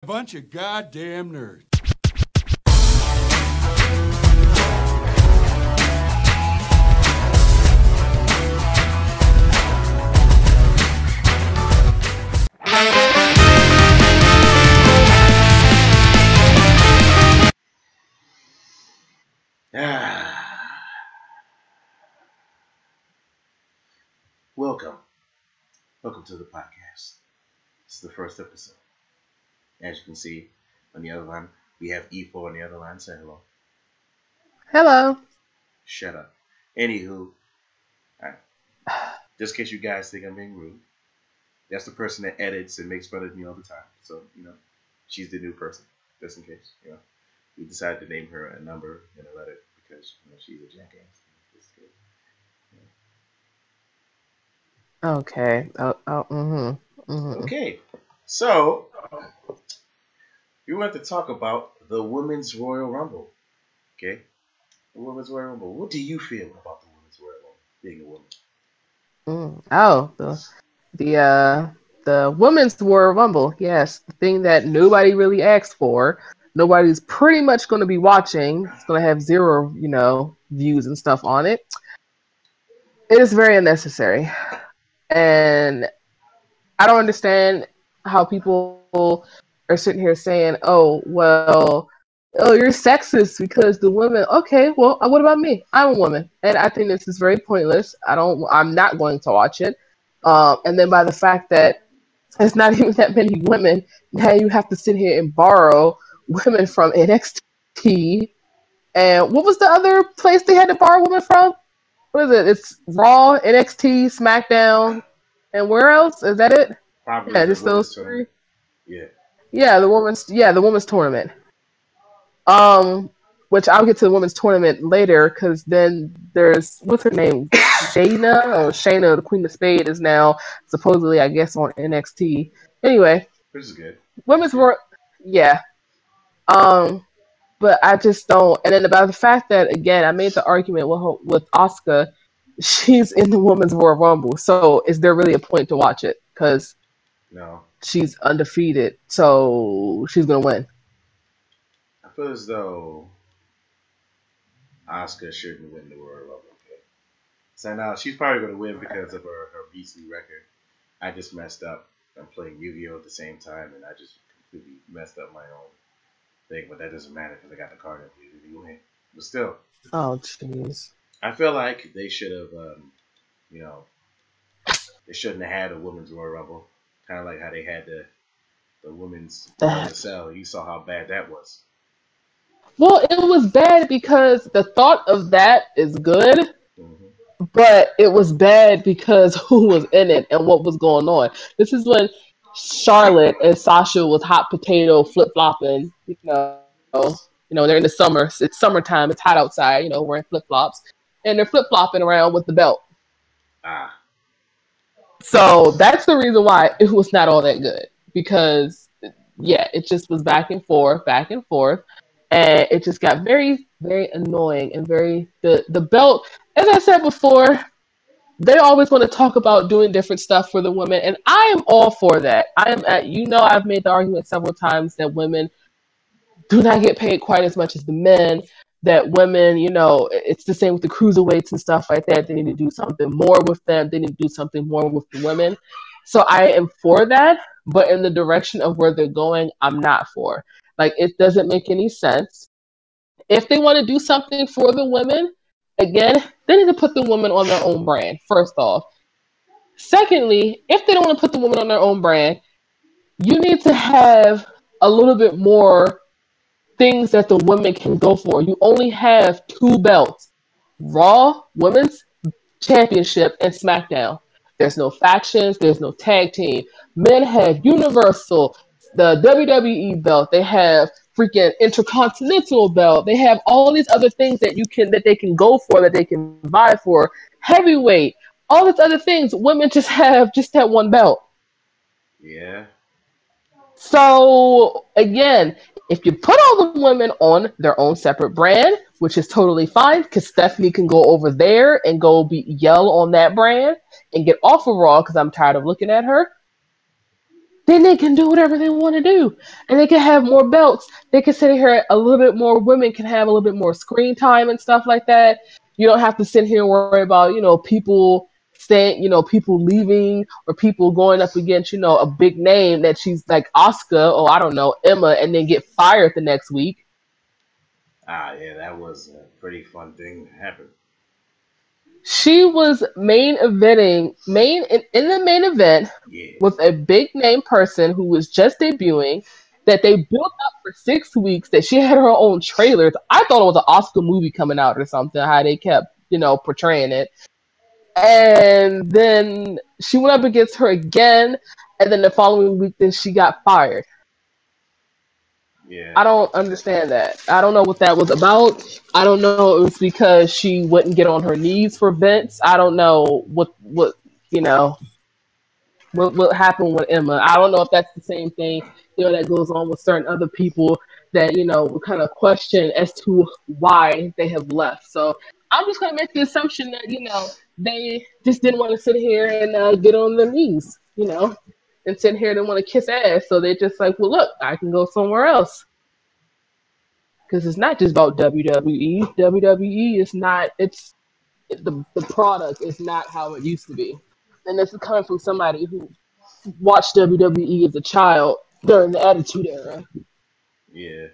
Bunch of goddamn nerds. Welcome to the podcast. This is the first episode. As you can see on the other line, we have E4 on the other line. Say hello. Hello. Shut up. Anywho, just in case you guys think I'm being rude, that's the person that edits and makes fun of me all the time. So, she's the new person, just in case, We decided to name her a number in a letter because, she's a jackass. Okay. Okay. So, we want to talk about the Women's Royal Rumble. Okay? The Women's Royal Rumble. What do you feel about the Women's Royal Rumble, being a woman? The Women's Royal Rumble. Yes, the thing that nobody really asked for. Nobody's pretty much going to be watching. It's going to have zero, views and stuff on it. It is very unnecessary. And I don't understand how people are sitting here saying, you're sexist because the women, okay, well, what about me? I'm a woman. And I think this is very pointless. I'm not going to watch it. And then by the fact that it's not even that many women, now you have to sit here and borrow women from NXT. And what was the other place they had to borrow women from? What is it? It's Raw, NXT, SmackDown, and where else? Is that it? Probably just those three. Yeah, the women's tournament. Which I'll get to the women's tournament later, because then there's what's her name, Shayna, the Queen of Spades, is now supposedly, I guess, on NXT. Anyway, which is good. Women's Royal, yeah. But I just don't. And then about the fact that, again, I made the argument with Asuka, she's in the Women's Royal Rumble. So is there really a point to watch it? Because no, she's undefeated, so she's gonna win. I feel as though Asuka shouldn't win the Royal Rumble. Okay? So now she's probably gonna win because of her beastly record. I just messed up. I'm playing Yu-Gi-Oh! At the same time, and I just completely messed up my own thing, but that doesn't matter because I got the card up here anyway. But still. Oh, jeez. I feel like they should have, they shouldn't have had a Women's Royal Rumble. Kind of like how they had the Women's Cell. You saw how bad that was. Well, it was bad because the thought of that is good, but it was bad because who was in it and what was going on. This is when Charlotte and Sasha was hot potato flip-flopping, they're in the summer. It's summertime. It's hot outside, wearing flip-flops. And they're flip-flopping around with the belt. So that's the reason why it was not all that good. Because, it just was back and forth. And it just got very, very annoying and the belt, as I said before, they always want to talk about doing different stuff for the women, and I am all for that. I've made the argument several times that women do not get paid quite as much as the men, that women, it's the same with the cruiserweights and stuff like that. They need to do something more with them. They need to do something more with the women. So I am for that, but in the direction of where they're going, I'm not for. Like, it doesn't make any sense. If they want to do something for the women, again, they need to put the women on their own brand, first off. Secondly, if they don't want to put the women on their own brand, you need to have a little bit more things that the women can go for. You only have 2 belts, Raw Women's Championship and SmackDown. There's no factions, there's no tag team. Men have Universal, the WWE belt, they have freaking Intercontinental belt, they have all these other things that they can go for, that they can vie for. Heavyweight, all these other things. Women just have that one belt. Yeah. So again, if you put all the women on their own separate brand, which is totally fine, because Stephanie can go over there and go yell on that brand and get off of Raw because I'm tired of looking at her. then they can do whatever they want to do. And they can have more belts. They can sit here, a little bit more women can have a little bit more screen time and stuff like that. You don't have to sit here and worry about, people saying, people leaving or people going up against, a big name that she's like Oscar or I don't know, Emma, and then get fired the next week. Yeah, that was a pretty fun thing to happen. She was in the main event Yeah. with a big name person who was just debuting that they built up for 6 weeks, that she had her own trailers. I thought it was an Oscar movie coming out or something, how they kept, portraying it. And then she went up against her again, and then the following week, then she got fired. Yeah. I don't understand that. I don't know what that was about. I don't know if it was because she wouldn't get on her knees for Vince. I don't know what happened with Emma. I don't know if that's the same thing, that goes on with certain other people that, would kind of question as to why they have left. So I'm just going to make the assumption that, they just didn't want to sit here and get on their knees, and sit here and want to kiss ass. So they're just like, well, look, I can go somewhere else. Because it's not just about WWE. WWE is not, the product is not how it used to be. And this is coming from somebody who watched WWE as a child during the Attitude Era. Yeah.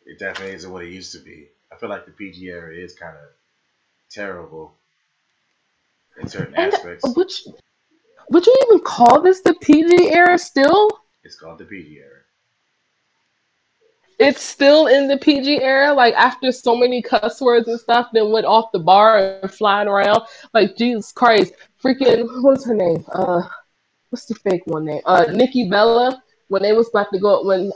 It definitely isn't what it used to be. I feel like the PG era is kind of terrible in certain aspects. Would you even call this the PG era still? It's called the PG era. It's still in the PG era, like after so many cuss words and stuff then went off the bar and flying around. Like, Jesus Christ. Freaking, what's her name? What's the fake one name? Nikki Bella, when they was about to go, when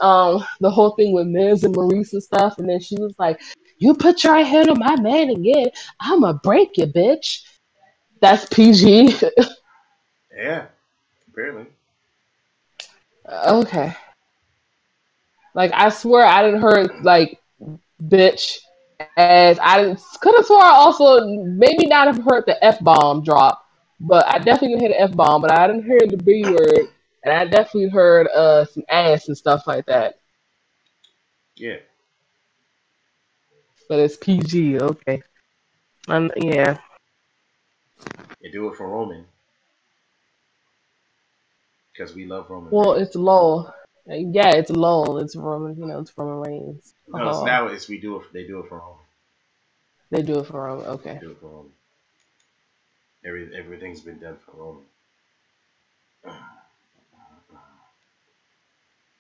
the whole thing with Miz and Maurice and stuff, and then she was like, you put your hand on my man again, I'ma break you, bitch. That's PG. Yeah, apparently. Okay. Like, I swear I didn't heard, like, bitch, as could have swore I also maybe not have heard the F-bomb drop, but I definitely didn't hear the F-bomb, but I didn't hear the B word, and I definitely heard some ass and stuff like that. Yeah. But it's PG, okay. Yeah. You do it for Roman. Because we love Roman. Well, Reigns. It's low. Yeah, it's low. It's Roman, it's Roman Reigns. No, it's now they do it for Roman. They do it for Roman, okay. They do it for Roman. Everything's been done for Roman.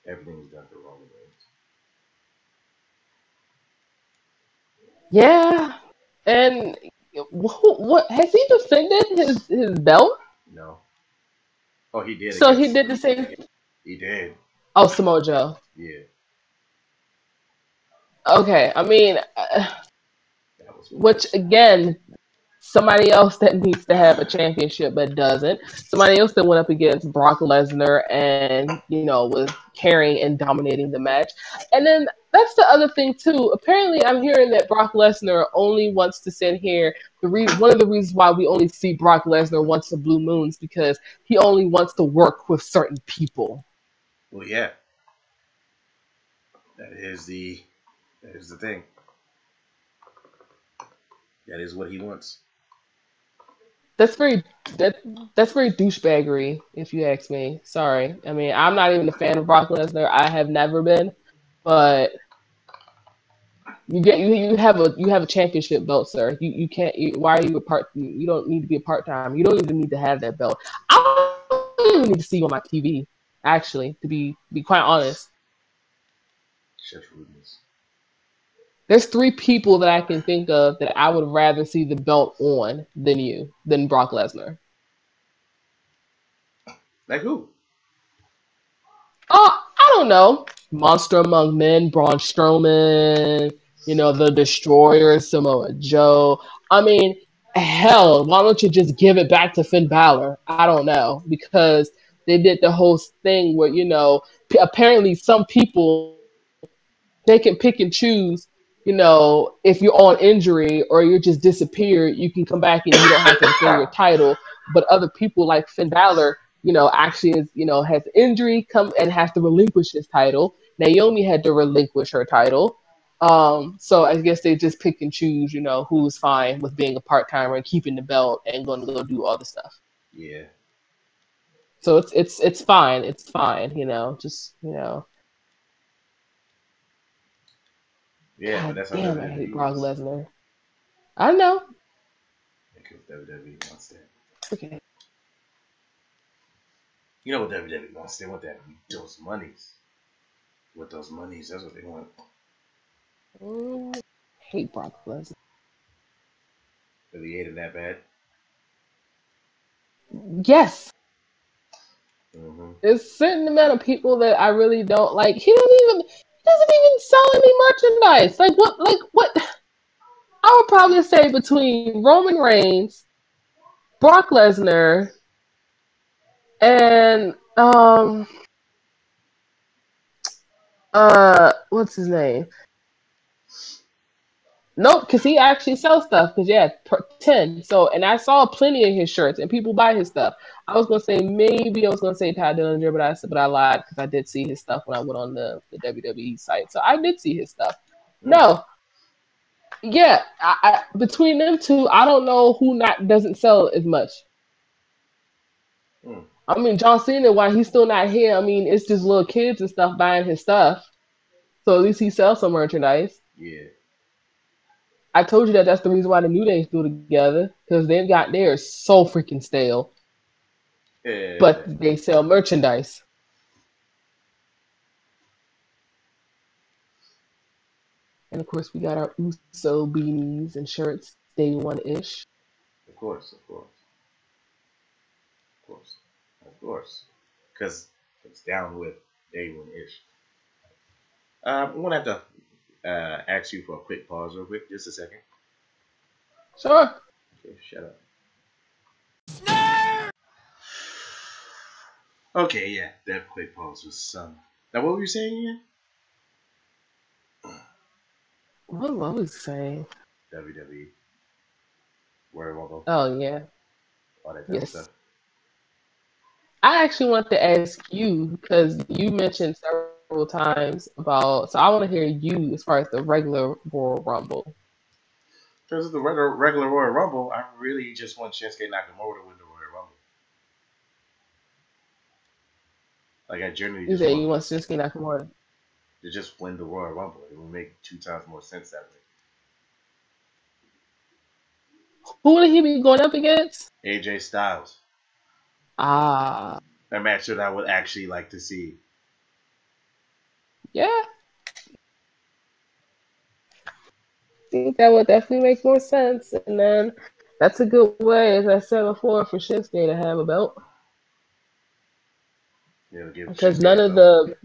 Everything's done for Roman Reigns. Yeah. And what has he defended his belt? No. Oh, he did. So he did the same. He did. Oh, Samoa Joe. Yeah. Okay, I mean, which again, somebody else that needs to have a championship but doesn't. Somebody else that went up against Brock Lesnar and was carrying and dominating the match. And then that's the other thing too. Apparently, I'm hearing that Brock Lesnar only wants to sit here. One of the reasons why we only see Brock Lesnar once in blue moons because he only wants to work with certain people. Well, yeah. That is the thing. That is what he wants. That's very douchebaggery, if you ask me. Sorry. I mean, I'm not even a fan of Brock Lesnar. I have never been, but you have a championship belt, sir. You can't. Why are you a part? You don't need to be a part-time. You don't even need to have that belt. I don't even need to see you on my TV. Actually, to be quite honest. Such rudeness. There's 3 people that I can think of that I would rather see the belt on than Brock Lesnar. Like who? I don't know. Monster Among Men, Braun Strowman, the Destroyer, Samoa Joe. I mean, hell, why don't you just give it back to Finn Balor? I don't know. Because they did the whole thing where, apparently some people, they can pick and choose. If you're on injury or you're just disappeared, you can come back and you don't have to defend your title. But other people like Finn Balor, actually is, has injury come and has to relinquish his title. Naomi had to relinquish her title. So I guess they just pick and choose, who's fine with being a part timer and keeping the belt and going to go do all the stuff. Yeah. So it's fine. It's fine, just Yeah, but God that's how damn, I hate WWE Brock is. Lesnar. I know. Because WWE wants that. Okay. You know what WWE wants? They want those monies. With those monies, that's what they want. Hate Brock Lesnar. Really hate it that bad. Yes. Mm-hmm. There's a certain amount of people that I really don't like. He doesn't even sell any merchandise. Like what? I would probably say between Roman Reigns, Brock Lesnar, and what's his name? Nope, because he actually sells stuff. Because yeah, 10. So, and I saw plenty of his shirts, and people buy his stuff. I was gonna say Ty Dillinger, but I lied because I did see his stuff when I went on the WWE site. So I did see his stuff. Mm. No, yeah, between them two, I don't know who not doesn't sell as much. Mm. I mean, John Cena, why he's still not here? I mean, it's just little kids and stuff buying his stuff. So at least he sells some merchandise. Yeah. I told you that's the reason why the New Day still together because they're so freaking stale, but Yeah. they sell merchandise. And of course, we got our Uso beanies and shirts day one ish. Of course. Of course. Of course. Of course. Because it's down with day one ish. I'm gonna have to ask you for a quick pause, real quick, just a second. Sure. Okay, shut up. Okay, yeah, that quick pause was some. Now, what were you saying again? What was I saying? WWE, Royal Rumble, Oh yeah, all that type of stuff. yes. I actually want to ask you because you mentioned several times about. So I want to hear you as far as the regular Royal Rumble. Because of the regular Royal Rumble, I really just want Shinsuke Nakamura to win the Royal Rumble. Like, I generally You just said want you want Shinsuke Nakamura. to just win the Royal Rumble. It would make 2 times more sense that Who would he be going up against? way. AJ Styles. Ah, A match that I would actually like to see. yeah. I think that would definitely make more sense. And then that's a good way, as I said before, for Shinsuke to have a belt. You know, give Because Shinsuke the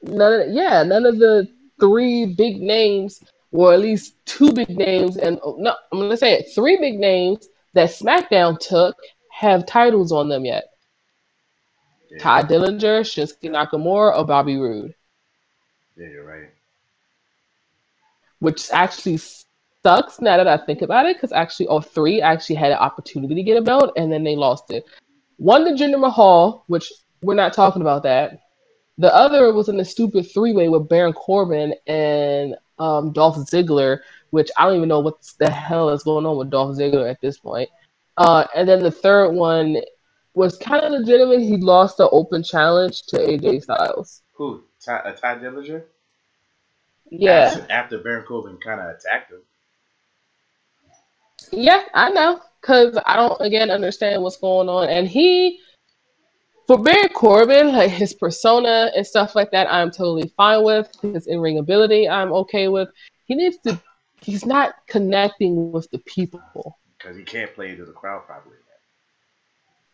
belt. none of the three big names, or at least two big names, and no, I'm gonna say it, three big names that SmackDown took have titles on them yet. Yeah, Ty Dillinger, Shinsuke Nakamura, or Bobby Roode, yeah, you're right. which actually sucks now that I think about it, because actually all three actually had an opportunity to get a belt and then they lost it. One to Jinder Mahal, which we're not talking about that. The other was in the stupid three-way with Baron Corbin and Dolph Ziggler, which I don't even know what the hell is going on with Dolph Ziggler at this point. And then the third one was kind of legitimate. He lost the open challenge to AJ Styles. Who? Ty Dillinger? Yeah, After Baron Corbin kind of attacked him. yeah, I know. Because I don't, again, understand what's going on. And for Baron Corbin, like his persona and stuff like that, I'm totally fine with. His in-ring ability, I'm okay with. He needs to. He's not connecting with the people. Because he can't play to the crowd properly.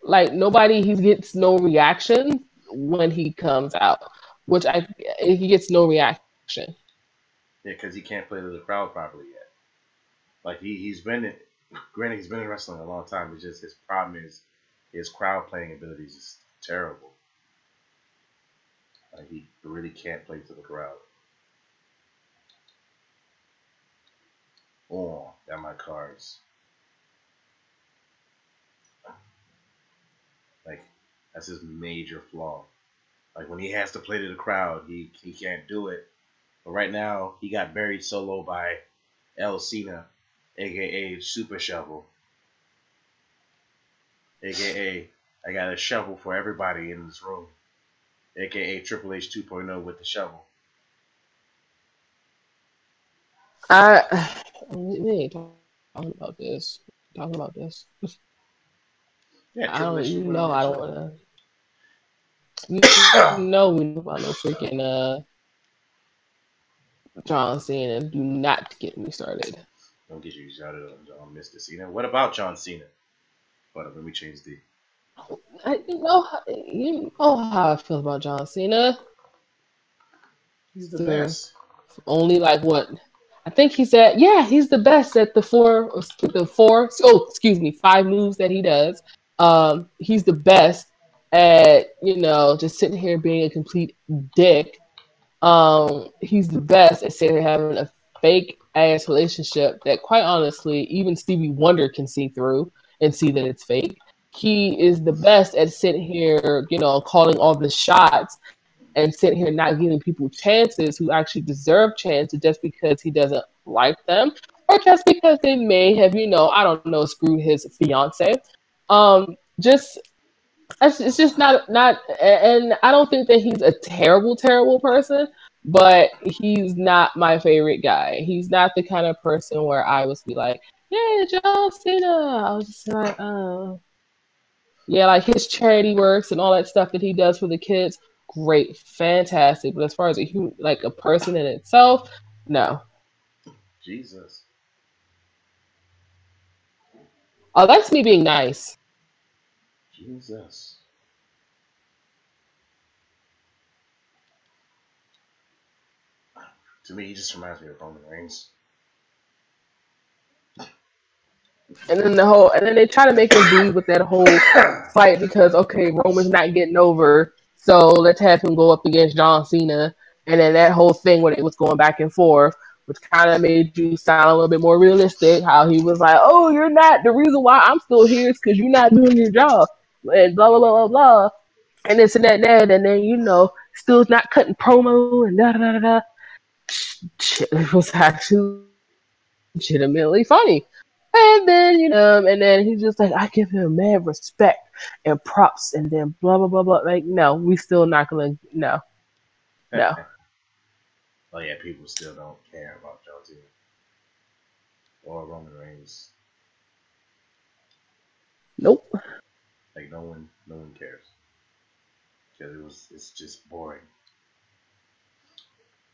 Like nobody, he gets no reaction when he comes out, which he gets no reaction. Yeah, because he can't play to the crowd properly yet. Like he's been in, granted he's been in wrestling a long time. It's just his problem is his crowd playing abilities is terrible. Like he really can't play to the crowd. Oh, that my cards. Like That's his major flaw. Like when he has to play to the crowd, he can't do it. But right now, he got buried solo by El Cena, aka Super Shovel, aka I got a shovel for everybody in this room, aka Triple H 2.0 with the shovel. I we ain't talking about this. Talking about this. Yeah, I Triple don't. H You 2.0 know, with I the don't shovel. want to. You know, we know about no freaking John Cena. Do not get me started. Don't get you started on Mr. Cena. What about John Cena? Hold up, let me change the. You know how I feel about John Cena. He's the The best. only like what I think he's at. Yeah, he's the best at the four. Oh, excuse me, five moves that he does. He's the best at just sitting here being a complete dick. He's the best at sitting here having a fake ass relationship that, quite honestly, even Stevie Wonder can see through and see that it's fake. He is the best at sitting here, calling all the shots and sitting here not giving people chances who actually deserve chances just because he doesn't like them or just because they may have, I don't know, screwed his fiance. Just it's just not, and I don't think that he's a terrible person, but he's not my favorite guy. He's not the kind of person where I would be like, yeah, John Cena. I was just like, oh. Yeah, like his charity works and all that stuff that he does for the kids, great, fantastic. But as far as like a person in itself, no. Jesus. Oh, that's me being nice. Jesus. To me, he just reminds me of Roman Reigns. And then they try to make us believe with that whole fight because okay, Roman's not getting over, so let's have him go up against John Cena. And then that whole thing when it was going back and forth, which kind of made you sound a little bit more realistic. How he was like, "Oh, you're not the reason why I'm still here is because you're not doing your job," and blah blah blah blah blah, and this and that, and then still not cutting promo and da da da da. Shit, it was actually legitimately funny. And then he's just like, I give him mad respect and props, and then blah blah blah blah. Like, no, we still not gonna, no, no, Oh yeah, people still don't care about John Cena or Roman Reigns. nope. Like no one cares because it's just boring.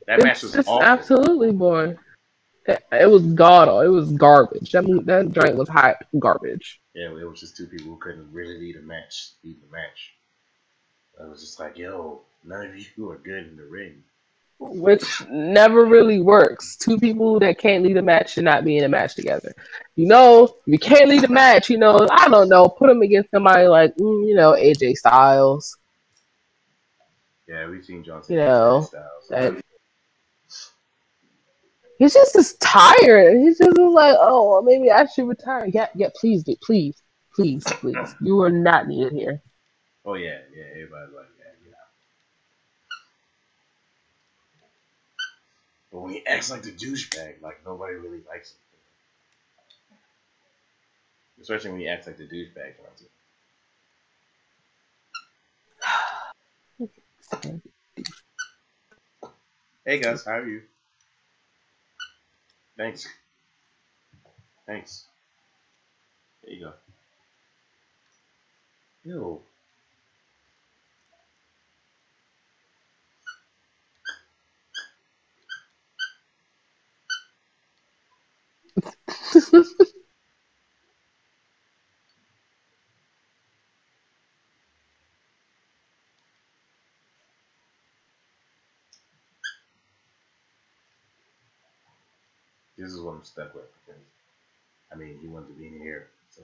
That match It's was just awful. absolutely boring. It was It was garbage. That joint was hot garbage. Yeah, it was just two people who couldn't really lead a match. Lead the match. I was just like, yo, none of you are good in the ring. Which never really works. Two people that can't lead a match should not be in a match together. If you can't lead a match, I don't know, put them against somebody like, AJ Styles, Yeah, we've seen John you Cena against AJ know, Styles. that he's just tired. He's just like, oh, well, maybe I should retire. Yeah, yeah, please, please. You are not needed here. Oh yeah, everybody's like that, you know. But when he acts like the douchebag, like nobody really likes him. Especially when he acts like the douchebag. Hey guys, how are you? Thanks. Thanks. There you go. Yo. This is what I'm stuck with because I mean he wanted to be in here, so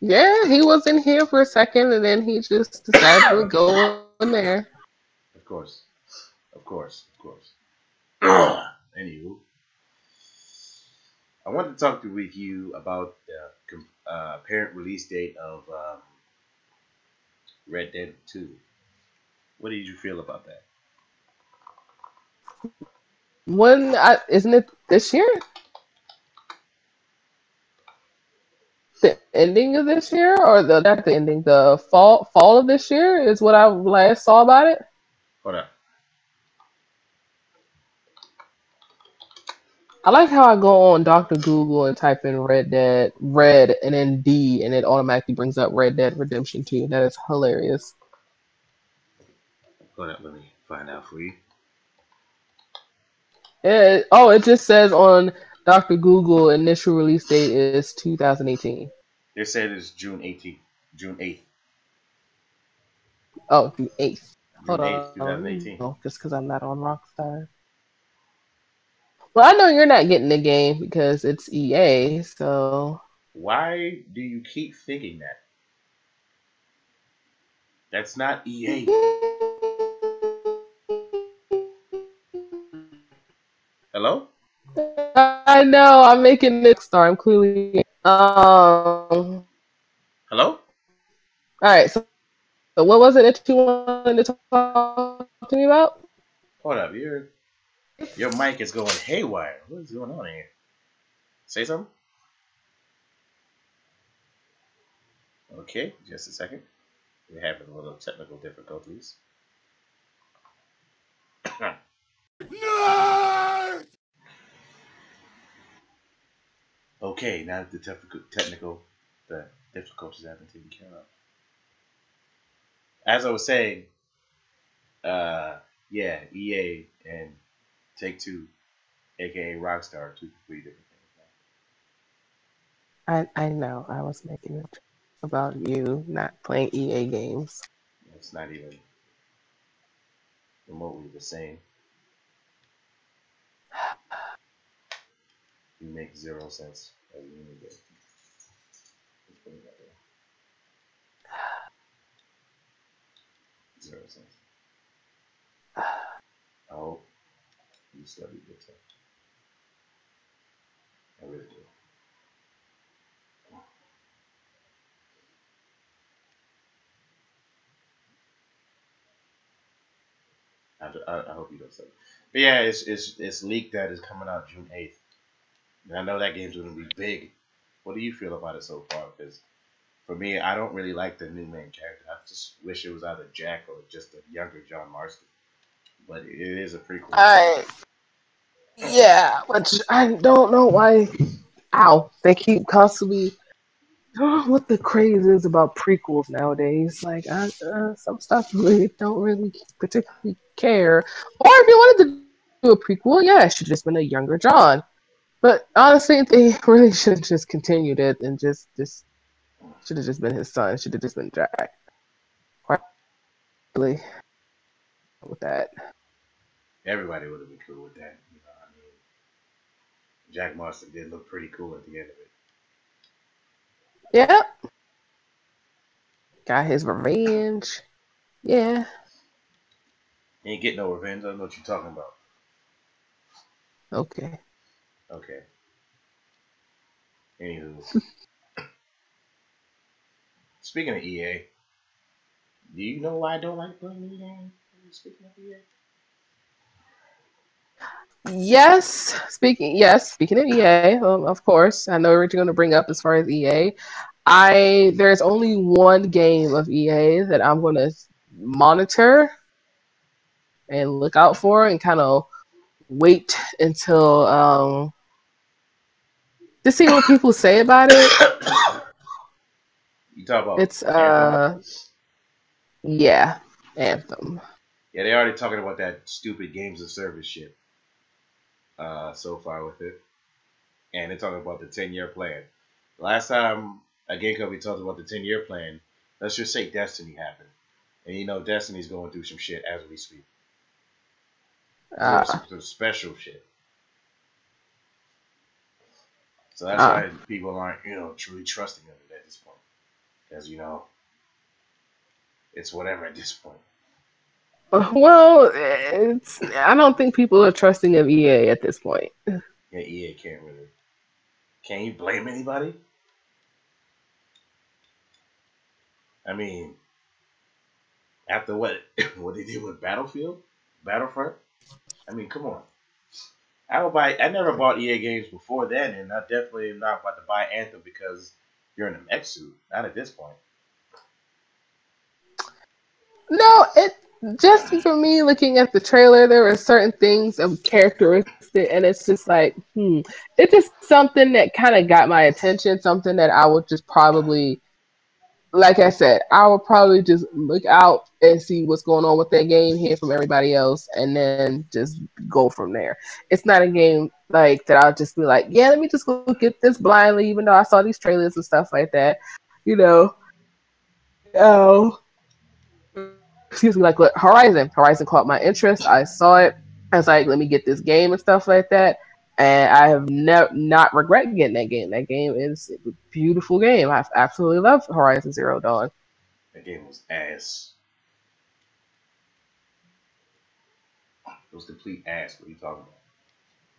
Yeah, he was in here for a second, and then he just decided to go in there. of course. Of course, of course. Anywho, I wanted to talk with you about the apparent release date of Red Dead 2. What did you feel about that? Isn't it this year? The ending of this year, or the not the ending, the fall of this year is what I last saw about it. Hold up. I like how I go on Doctor Google and type in Red Dead Red and then D, and it automatically brings up Red Dead Redemption 2. That is hilarious. Hold up. Let me find out for you. It just says on Doctor Google initial release date is 2018. They said it's June 18th. June 8th. Oh, June 8th. Hold June 8th, on, 2018. no, just because I'm not on Rockstar. Well, I know you're not getting the game because it's EA, so. Why do you keep thinking that? That's not EA. Hello? I know I'm making this star. I'm clearly. Hello? All right. So what was it that you wanted to talk to me about? Hold up. Your mic is going haywire. What is going on here? Say something? Okay, just a second. We're having a little technical difficulties. Nerd! Okay, now that the the difficulties have been taken care of. As I was saying, yeah, EA and Take Two, aka Rockstar, are two completely different I know. I was making it about you not playing EA games. now. It's not even remotely the same. You make zero sense as a human being. Let's put it that way. Zero sense. I hope you studied your test. I really do. I hope you don't study. But yeah, it's leaked that it's coming out June 8th. And I know that game's going to be big. What do you feel about it so far? Because for me, I don't really like the new main character. I just wish it was either Jack or just a younger John Marston. But it is a prequel. I Yeah, but I don't know why. Ow! They keep constantly. I don't know what the craze is about prequels nowadays. Like, some stuff really don't really particularly care. Or if you wanted to do a prequel, yeah, it should just been a younger John. But honestly, they really should have just continued it and just should have just been his son. Should have just been Jack. Quite really with that. Everybody would have been cool with that. You know, I mean, Jack Marston did look pretty cool at the end of it. Yeah, got his revenge. Yeah. He ain't get no revenge. I don't know what you're talking about. Okay. Okay. Anywho, speaking of EA, do you know why I don't like playing EA? Speaking of EA, Speaking of EA, of course, I know what you're going to bring up as far as EA. There's only one game of EA that I'm going to monitor and look out for, and kind of wait until to see what people say about it. you talk about It's Anthem. yeah, Anthem. Yeah, they already talking about that stupid games of service shit. So far with it, and they're talking about the 10-year plan. Last time a game company talked about the 10-year plan, let's just say Destiny happened, and you know Destiny's going through some shit as we speak. It's going Uh, through some special shit. So that's uh. why people aren't, truly trusting of it at this point. Because, it's whatever at this point. Well, I don't think people are trusting of EA at this point. Yeah, EA can't really. Can you blame anybody? I mean, After what what they did with Battlefront. I mean, come on. I would buy. I never bought EA games before then, and I definitely am not about to buy Anthem because you're in a mech suit. Not at this point. No, it just for me looking at the trailer, there were certain things of characteristic, and it's just like, it's just something that kind of got my attention. Something that I would just probably, like I said, I would probably just look out and see what's going on with that game, hear from everybody else, and then just go from there. It's not a game like that. I'll just be like, yeah, let me just go get this blindly, even though I saw these trailers and stuff like that. You know, oh, excuse me, like what Horizon caught my interest. I saw it. I was like, let me get this game and stuff like that. And I have never not regret getting that game. That game is a beautiful game. I absolutely love Horizon Zero Dawn. That game was ass. It was complete ass. What are you talking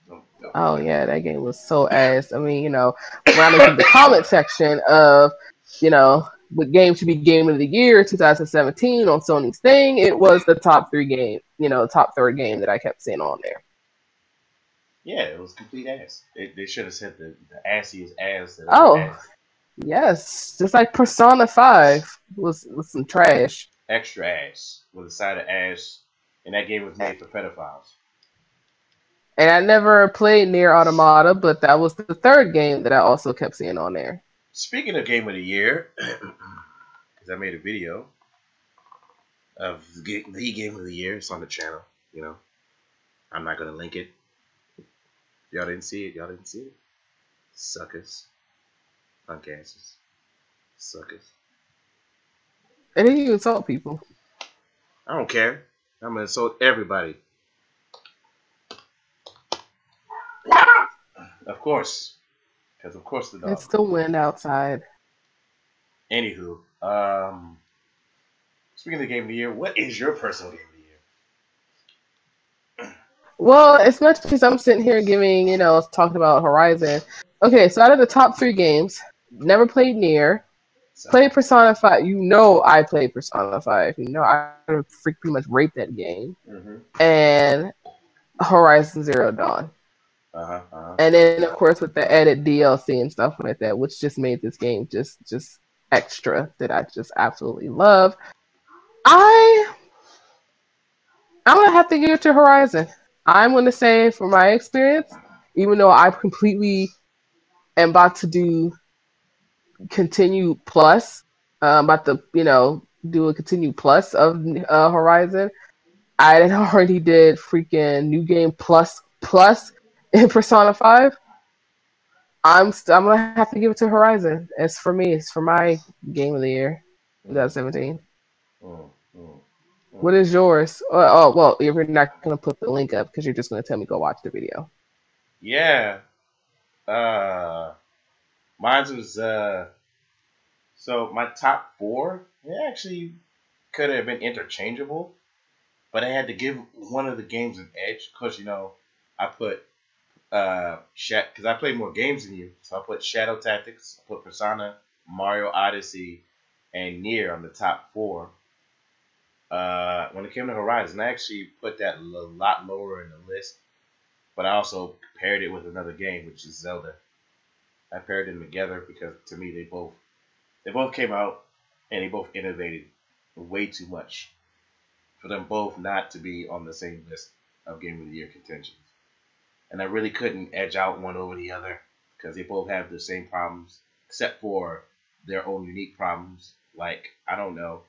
about? No. Oh yeah, that game was so ass. I mean, when I look at the comment section of, what game should be game of the year 2017 on Sony's thing, it was the top three game, top third game that I kept seeing on there. Yeah, it was complete ass. They should have said the assiest ass. Oh, yes, just like Persona 5 was some trash. Extra ass with a side of ass, and that game was made for pedophiles. And I never played Nier Automata, but that was the third game that I also kept seeing on there. Speaking of game of the year, because I made a video of the game of the year. It's on the channel. I'm not gonna link it. Y'all didn't see it. Suckers. Punk asses. Suckers. And then you insult people. I don't care. I'm gonna insult everybody. Of course. Because of course the dog. It's the wind outside. Anywho, speaking of the game of the year, what is your personal game of the year? Well, as much as I'm sitting here giving, talking about Horizon. Okay, so out of the top three games, never played Nier. Played Persona 5. I played Persona 5. I pretty much raped that game. Mm-hmm. And Horizon Zero Dawn. And then, of course, with the added DLC and stuff like that, which just made this game just extra, that I just absolutely love. I'm going to have to give it to Horizon. I'm going to say, for my experience, even though I completely am about to do Continue Plus, about to, do a Continue Plus of Horizon, I already did freaking New Game Plus in Persona 5. I'm gonna have to give it to Horizon. It's for me. It's for my game of the year, 2017. What is yours? Oh, well, you're not gonna put the link up because you're just gonna tell me go watch the video. Yeah. Mine was so my top four. They actually could have been interchangeable, but I had to give one of the games an edge because I put because I played more games than you, so I put Shadow Tactics, I put Persona, Mario Odyssey, and Nier on the top four. When it came to Horizon, I actually put that a lot lower in the list, but I also paired it with another game, which is Zelda. I paired them together because to me they both came out and they both innovated way too much for them both not to be on the same list of Game of the Year contentions. And I really couldn't edge out one over the other because they both have the same problems, except for their own unique problems. Like, I don't know,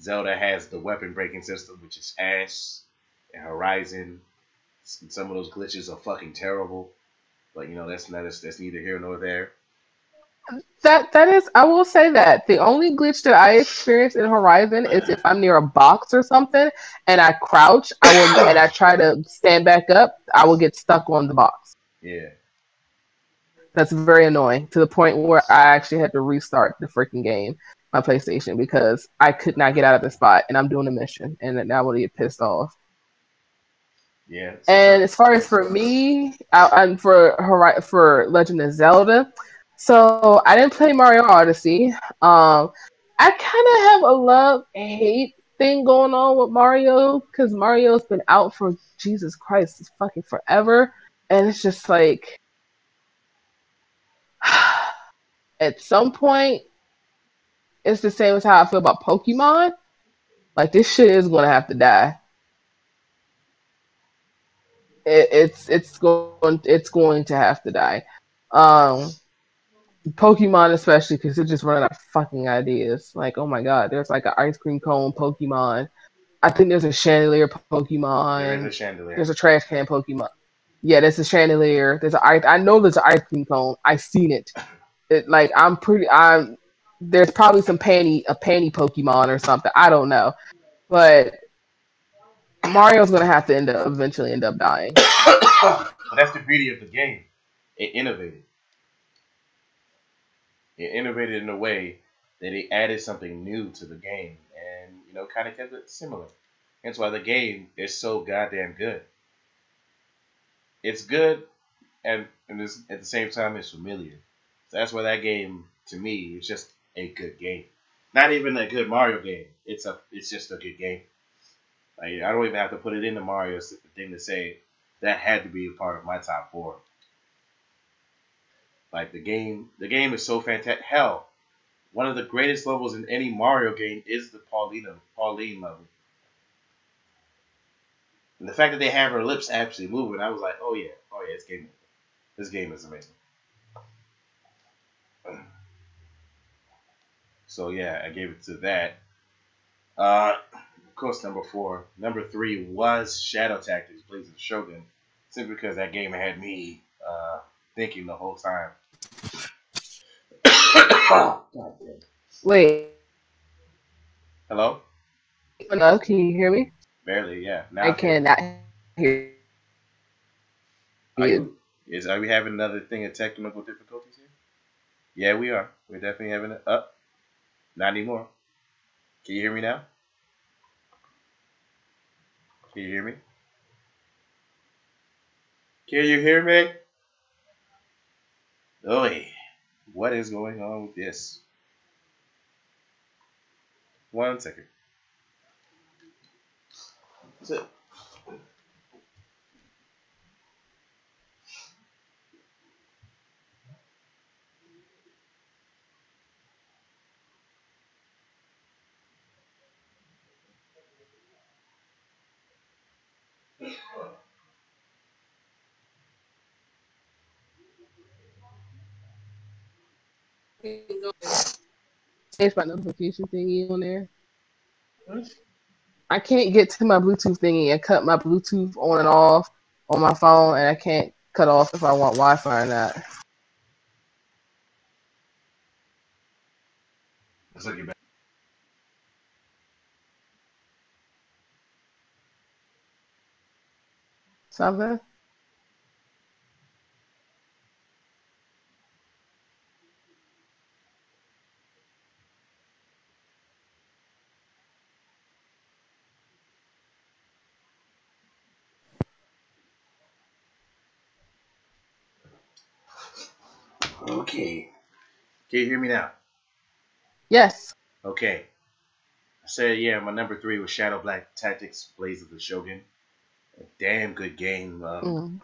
Zelda has the weapon breaking system, which is ass, and Horizon, some of those glitches are fucking terrible. But that's neither here nor there. That is, I will say that the only glitch that I experience in Horizon is if I'm near a box or something and I crouch, and I try to stand back up, I will get stuck on the box. Yeah. That's very annoying to the point where I actually had to restart the freaking game, my PlayStation, because I could not get out of the spot and I'm doing a mission and then I would get pissed off. Yeah. And as far as for me, I'm for Legend of Zelda. So I didn't play Mario Odyssey. I kind of have a love hate thing going on with Mario because Mario's been out for Jesus Christ, it's fucking forever, and it's just like at some point it's the same as how I feel about Pokemon. Like this shit is gonna have to die. It's going to have to die. Um, Pokemon especially because it's just running out of fucking ideas. Like, oh my god, there's like an ice cream cone Pokemon. I think there's a chandelier There is a Pokemon. chandelier. There's a trash can Pokemon. Yeah, there's a chandelier. There's a I know there's an ice cream cone. I've seen it. It like I'm there's probably a panty Pokemon or something. I don't know. But Mario's gonna have to eventually end up dying. But that's the beauty of the game. It innovated. It innovated in a way that it added something new to the game, and kind of kept it similar. That's why the game is so goddamn good. It's good, and at the same time, it's familiar. So that's why that game, to me, is just a good game. Not even a good Mario game. It's just a good game. Like, I don't even have to put it into Mario's thing to say that had to be a part of my top four. Like the game is so fantastic. Hell, one of the greatest levels in any Mario game is the Pauline level. And the fact that they have her lips actually moving, I was like, oh yeah, this game is amazing. So yeah, I gave it to that. Of course, number four. Number three was Shadow Tactics: Blades of the Shogun, simply because that game had me thinking the whole time. God damn. Wait, Hello? no, can you hear me? Barely, yeah. Now I I can. cannot hear Are you. you? Are we having another thing of technical difficulties here? Yeah, we are. We're definitely having it up. Not anymore. Can you hear me now? Can you hear me? Can you hear me? Oi, what is going on with this? 1 second. So, Change my notification thingy on there. I can't get to my Bluetooth thingy and cut my Bluetooth on and off on my phone, and I can't cut off if I want Wi-Fi or not. let's look back. Something? Okay. Can you hear me now? Yes. Okay. I said, yeah, my number three was Shadow Black Tactics: Blades of the Shogun. A damn good game. Mm.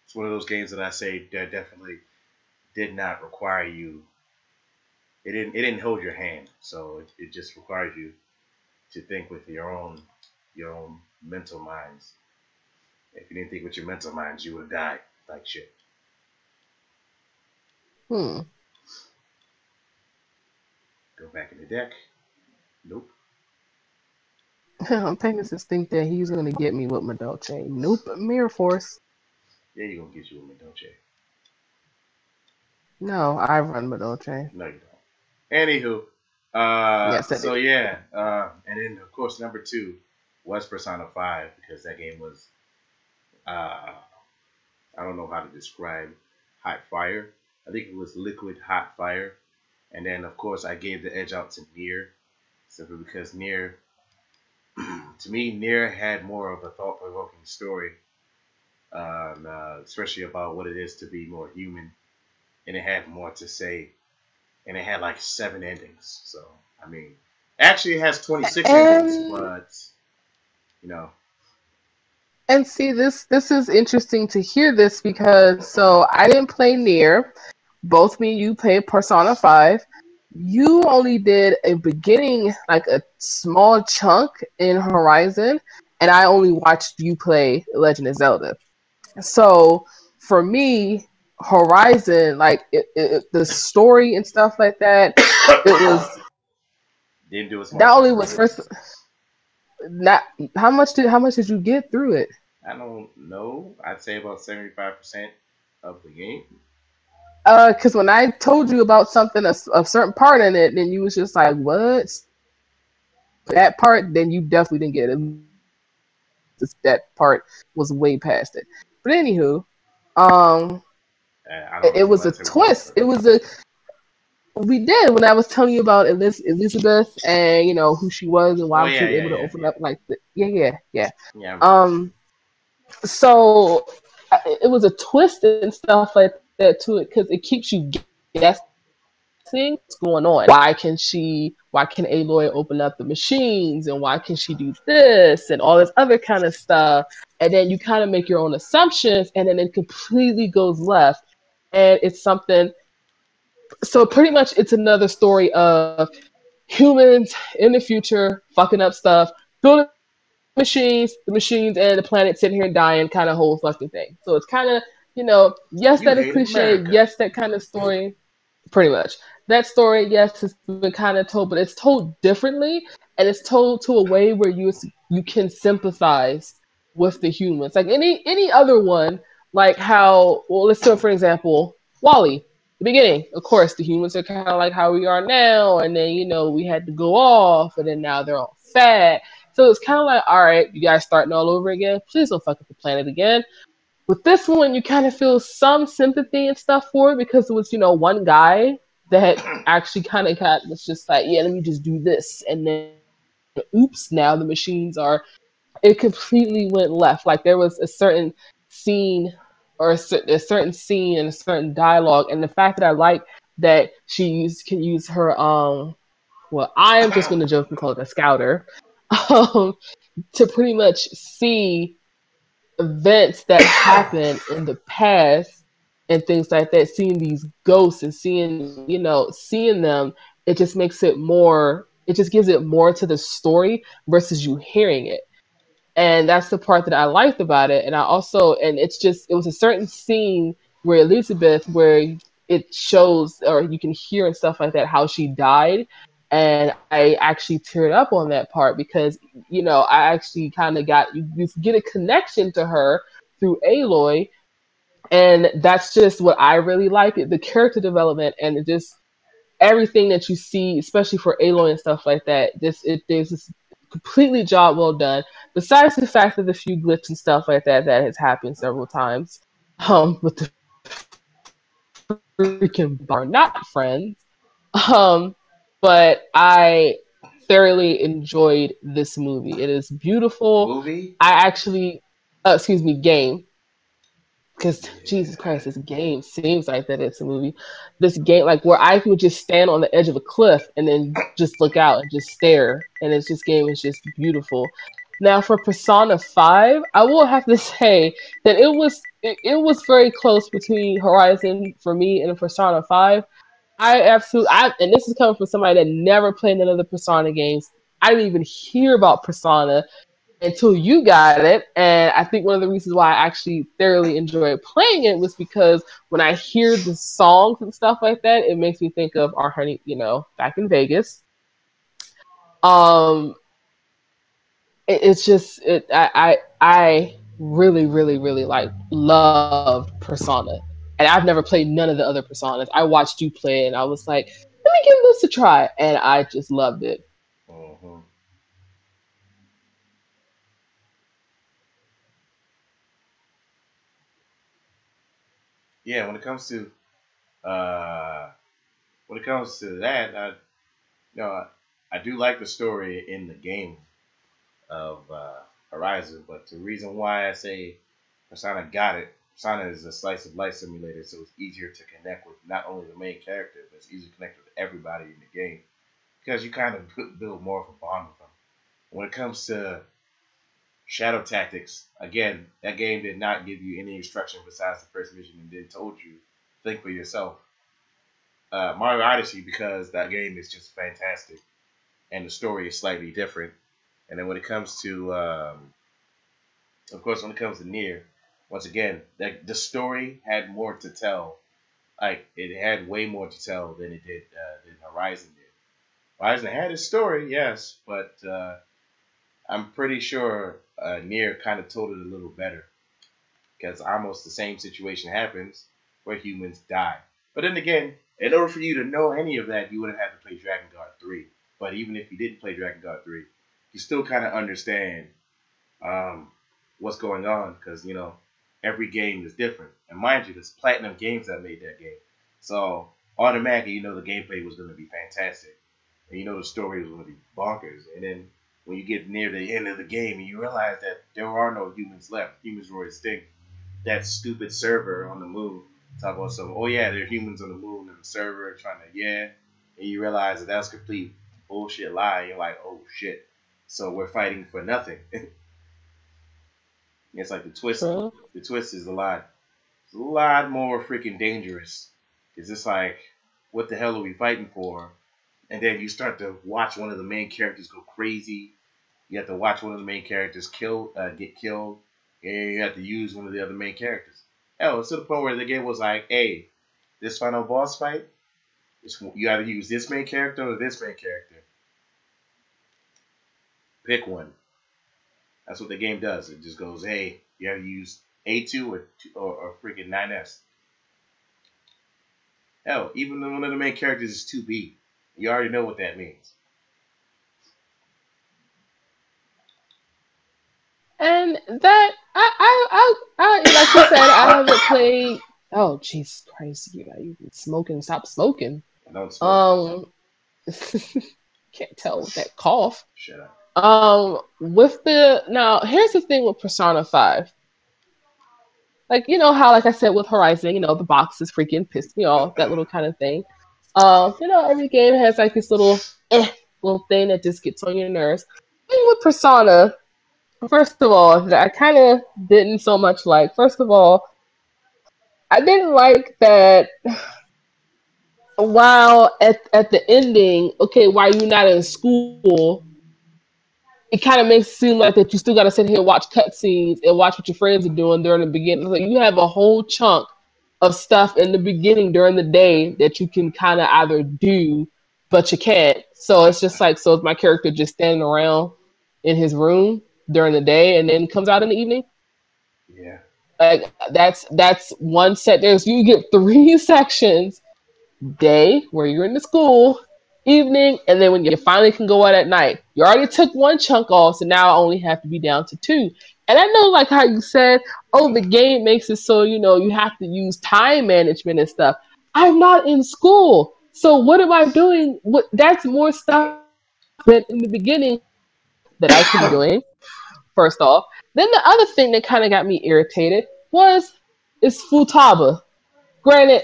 It's one of those games that I say that definitely did not require you. It didn't hold your hand, so it just requires you to think with your own mental minds. If you didn't think with your mental minds, you would have died like shit. Hmm. Go back in the deck. Nope. Pegasus think that he's gonna get me with my Dolce. Nope. Mirror Force. Yeah, you gonna get you with me, don't you? No, I run my Dolce. No, you don't. Anywho, Yes, I so do. yeah, and then of course number two was Persona 5 because that game was uh, I don't know how to describe hot fire. I think it was liquid hot fire. And then of course I gave the edge out to Nier simply because Nier, to me, Nier had more of a thought-provoking story, especially about what it is to be more human, and it had more to say, and it had like 7 endings. So I mean, actually, it has 26 endings, And but you know, and see, this is interesting to hear this because so I didn't play near. Both me and you played Persona 5. You only did a beginning, like a small chunk in Horizon, and I only watched you play Legend of Zelda. So for me, Horizon, like the story and stuff like that, it was didn't do as that much as only the was first. others. Not how much did you get through it? I don't know. I'd say about 75% of the game. Because when I told you about something, a certain part in it, then you was just like, "What?" That part, then you definitely didn't get it. That part was way past it. But anywho, um, I don't it really was a want to tell you more twist. about It it. was a we did when I was telling you about Elizabeth and who she was and Oh why she yeah, was yeah, able to yeah, open yeah. up like yeah. Yeah, I remember that. Um, so it was a twist and stuff like that to it because it keeps you guessing what's going on. Why can Aloy open up the machines and why can she do this and all this other kind of stuff? And then you kind of make your own assumptions and then it completely goes left. And it's something, so pretty much it's another story of humans in the future fucking up stuff, building the machines and the planet sitting here and dying kind of whole fucking thing. So it's kind of, yes, You that is hate cliche. America. Yes, that kind of story. Pretty much. That story, yes, has been kind of told, but it's told differently, and it's told to a way where you can sympathize with the humans. Like any other one, like how well, let's say for example, Wally. The beginning, of course, the humans are kind of like how we are now, and then we had to go off, and then now they're all fat. So it's kind of like, all right, you guys starting all over again. Please don't fuck up the planet again. With this one, you kind of feel some sympathy and stuff for it because it was, one guy that actually kind of was just like, yeah, let me just do this. And then, oops, now the machines are, it completely went left. Like there was a certain scene or a certain scene and a certain dialogue. And the fact that I like that can use her, well, I am just going to joke and call it a scouter, um, to pretty much see events that happened in the past and things like that, seeing these ghosts and seeing them, it just makes it more, it just gives it more to the story versus you hearing it. And that's the part that I liked about it. And I also, and it was a certain scene where Elizabeth, where it shows or you can hear and stuff like that how she died. And I actually teared up on that part because I actually kind of got you get a connection to her through Aloy, and that's just what I really like the character development and it just everything that you see, especially for Aloy and stuff like that. There's this completely job well done. Besides the fact that the few glitches and stuff like that has happened several times, with the freaking bar not friends. Um, but I thoroughly enjoyed this movie. It is beautiful. Movie? I actually, excuse me, game. Because Jesus Yeah. Christ, this game seems like that it's a movie. This game, like where I could just stand on the edge of a cliff and then just look out and just stare, and it's this game is just beautiful. Now for Persona 5, I will have to say that it was very close between Horizon for me and Persona 5. And this is coming from somebody that never played none of the Persona games. I didn't even hear about Persona until you got it. And I think one of the reasons why I actually thoroughly enjoyed playing it was because when I hear the songs and stuff like that, it makes me think of our honey, back in Vegas. Um, it's just I really really really like loved Persona, and I've never played none of the other Personas. I watched you play, and I was like, let me give this a try, and I just loved it. Hmm. Yeah, uh, when it comes to that, I do like the story in the game of Horizon, but the reason why I say Persona got it, Persona is a slice of life simulator, so it's easier to connect with not only the main character, but it's easier to connect with everybody in the game because you kind of build more of a bond with them. When it comes to Shadow Tactics, again, that game did not give you any instruction besides the first mission and then told you, think for yourself. Mario Odyssey, because that game is just fantastic and the story is slightly different. And then when it comes to, of course, when it comes to Nier, once again, the story had more to tell. Like, it had way more to tell than it did than Horizon did. Horizon had a story, yes, but I'm pretty sure Nier kind of told it a little better because almost the same situation happens where humans die. But then again, in order for you to know any of that, you would have had to play Dragon Guard 3. But even if you didn't play Dragon Guard 3, you still kind of understand what's going on because, every game is different. And mind you, there's Platinum Games that made that game. So automatically, the gameplay was going to be fantastic. And the story was going to be bonkers. And then when you get near the end of the game and you realize that there are no humans left, humans were extinct. That stupid server on the moon talk about some, oh yeah, there are humans on the moon and the server trying to, yeah. And you realize that that's complete bullshit lie. You're like, oh shit. So we're fighting for nothing. It's like the twist. True. The twist is it's a lot more freaking dangerous. It's just like, what the hell are we fighting for? And then you start to watch one of the main characters go crazy. You have to watch one of the main characters get killed, and you have to use one of the other main characters. Hell, it's to the point where the game was like, hey, this final boss fight, you either use this main character or this main character. Pick one. That's what the game does. It just goes, hey, you have to use A2 or freaking 9S. Hell, even one of the main characters is 2B. You already know what that means. And that I like you said, I haven't played. Oh, Jesus Christ! You smoking? Stop smoking. I don't smoke. Can't tell with that cough. Shut up. Now here's the thing with Persona 5. Like, how, like I said, with Horizon, the boxes freaking pissed me off, that little kind of thing. Every game has like this little thing that just gets on your nerves. Thing with Persona, first of all, that I kind of didn't so much like. First of all, I didn't like that while at the ending, okay, while you're not in school, it kind of makes it seem like that you still got to sit here and watch cutscenes and watch what your friends are doing during the beginning. Like, you have a whole chunk of stuff in the beginning during the day that you can kind of either do, but you can't. So it's just like, so is my character just standing around in his room during the day and then comes out in the evening? Yeah. Like, that's one set. You get 3 sections: day where you're in the school, evening, and then when you finally can go out at night. You already took one chunk off, so now I only have to be down to 2. And I know, like how you said, oh, the game makes it so, you have to use time management and stuff. I'm not in school. So what am I doing? That's more stuff than in the beginning that I could be doing, first off. Then the other thing that kind of got me irritated is Futaba. Granted,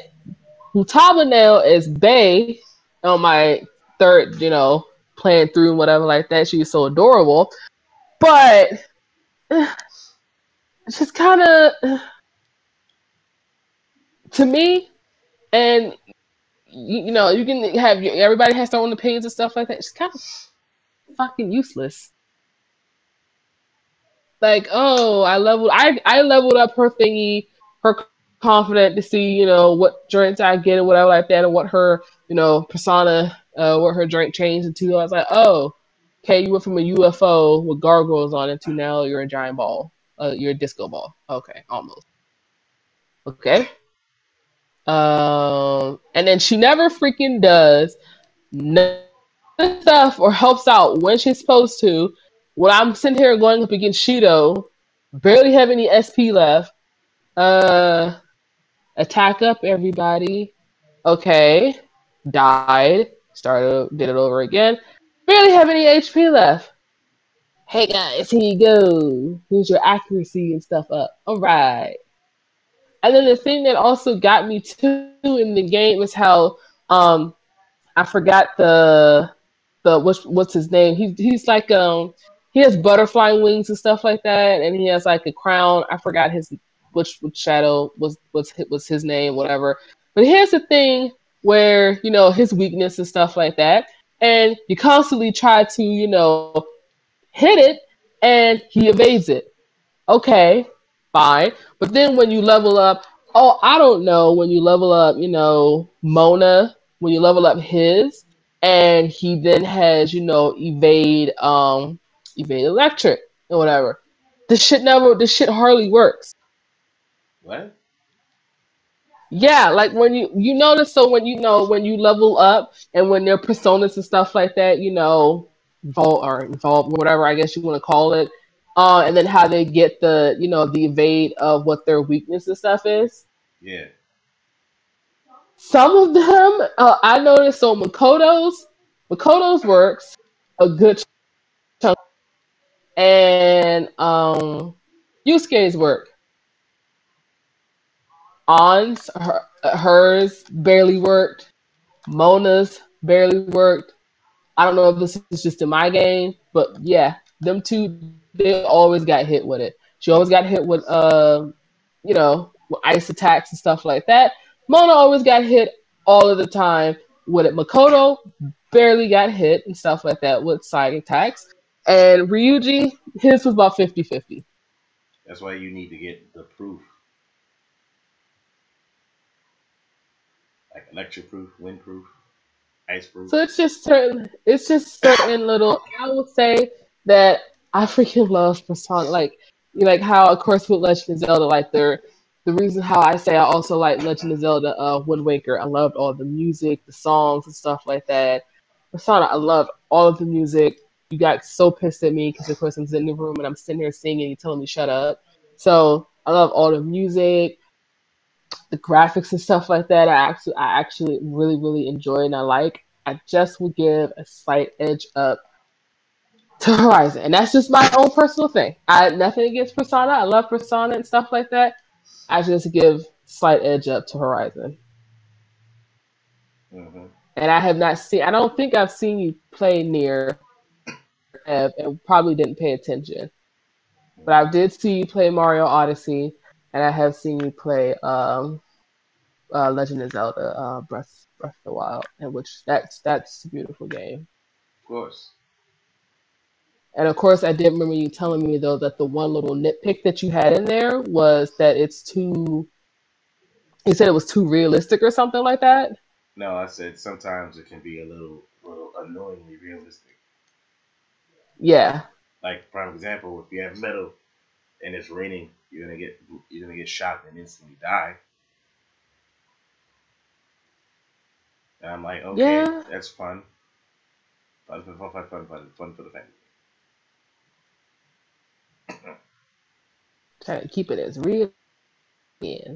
Futaba now is Bae on my third, playing through and whatever like that. She's so adorable. But it's just kind of, to me, and you can have everybody has their own opinions and stuff like that. It's kind of fucking useless. Like, oh, I leveled up her thingy, her confident to see, what drinks I get and whatever like that, and what her, persona, what her drink changed into. I was like, oh, okay, you went from a UFO with gargoyles on it to now you're a giant ball. You're a disco ball. Okay, almost. Okay. And then she never freaking does none of the stuff or helps out when she's supposed to. When I'm sitting here going up against Shido, barely have any SP left. Attack up, everybody. Okay. Died. Started, did it over again. Barely have any HP left. Hey guys, here you go. Here's your accuracy and stuff up. Alright. And then the thing that also got me too in the game was how I forgot the the what's his name? He's like he has butterfly wings and stuff like that, and he has like a crown. I forgot his which shadow was his name, whatever. But here's the thing where his weakness and stuff like that, and you constantly try to hit it, and he evades it. Okay, fine. But then when you level up, oh, I don't know, when you level up, Mona, when you level up his, and he then has, evade electric or whatever. This shit hardly works. What? Yeah, like when you notice, so when you level up and when their personas and stuff like that, evolve, whatever I guess you want to call it, and then how they get the evade of what their weakness and stuff is. Yeah. Some of them, I noticed. So Makoto's works a good chunk, and Yusuke's work. Hers barely worked. Mona's barely worked. I don't know if this is just in my game, but yeah, them two, they always got hit with it. She always got hit with with ice attacks and stuff like that. Mona always got hit all of the time with it. Makoto barely got hit and stuff like that with side attacks. And Ryuji, his was about 50-50. That's why you need to get the proof, like electric proof, wind proof, ice proof. So it's just certain little. I would say that I freaking love Persona, like how, of course, with Legend of Zelda, like the reason how I say I also like Legend of Zelda, Wind Waker. I loved all the music, the songs, and stuff like that. Persona, I loved all of the music. You got so pissed at me because, of course, I'm sitting in the room and I'm sitting here singing, and you telling me shut up. So I love all the music, the graphics and stuff like that. I actually really really enjoy and I like. I just would give a slight edge up to Horizon, and that's just my own personal thing. I nothing against Persona. I love Persona and stuff like that. I just give slight edge up to Horizon, Hmm. and I have not seen. I don't think I've seen you play near and probably didn't pay attention. But I did see you play Mario Odyssey, and I have seen you play Legend of Zelda, Breath of the Wild, and which that's a beautiful game. Of course. And of course, I did remember you telling me though that the one little nitpick that you had in there was that it's too. You said it was too realistic or something like that. No, I said sometimes it can be a little annoyingly realistic. Yeah. Like prime example, if you have metal and it's raining, you're gonna get shot and instantly die. And I'm like, okay, Yeah. that's fun, fun for the family. Trying to keep it as real. Yeah.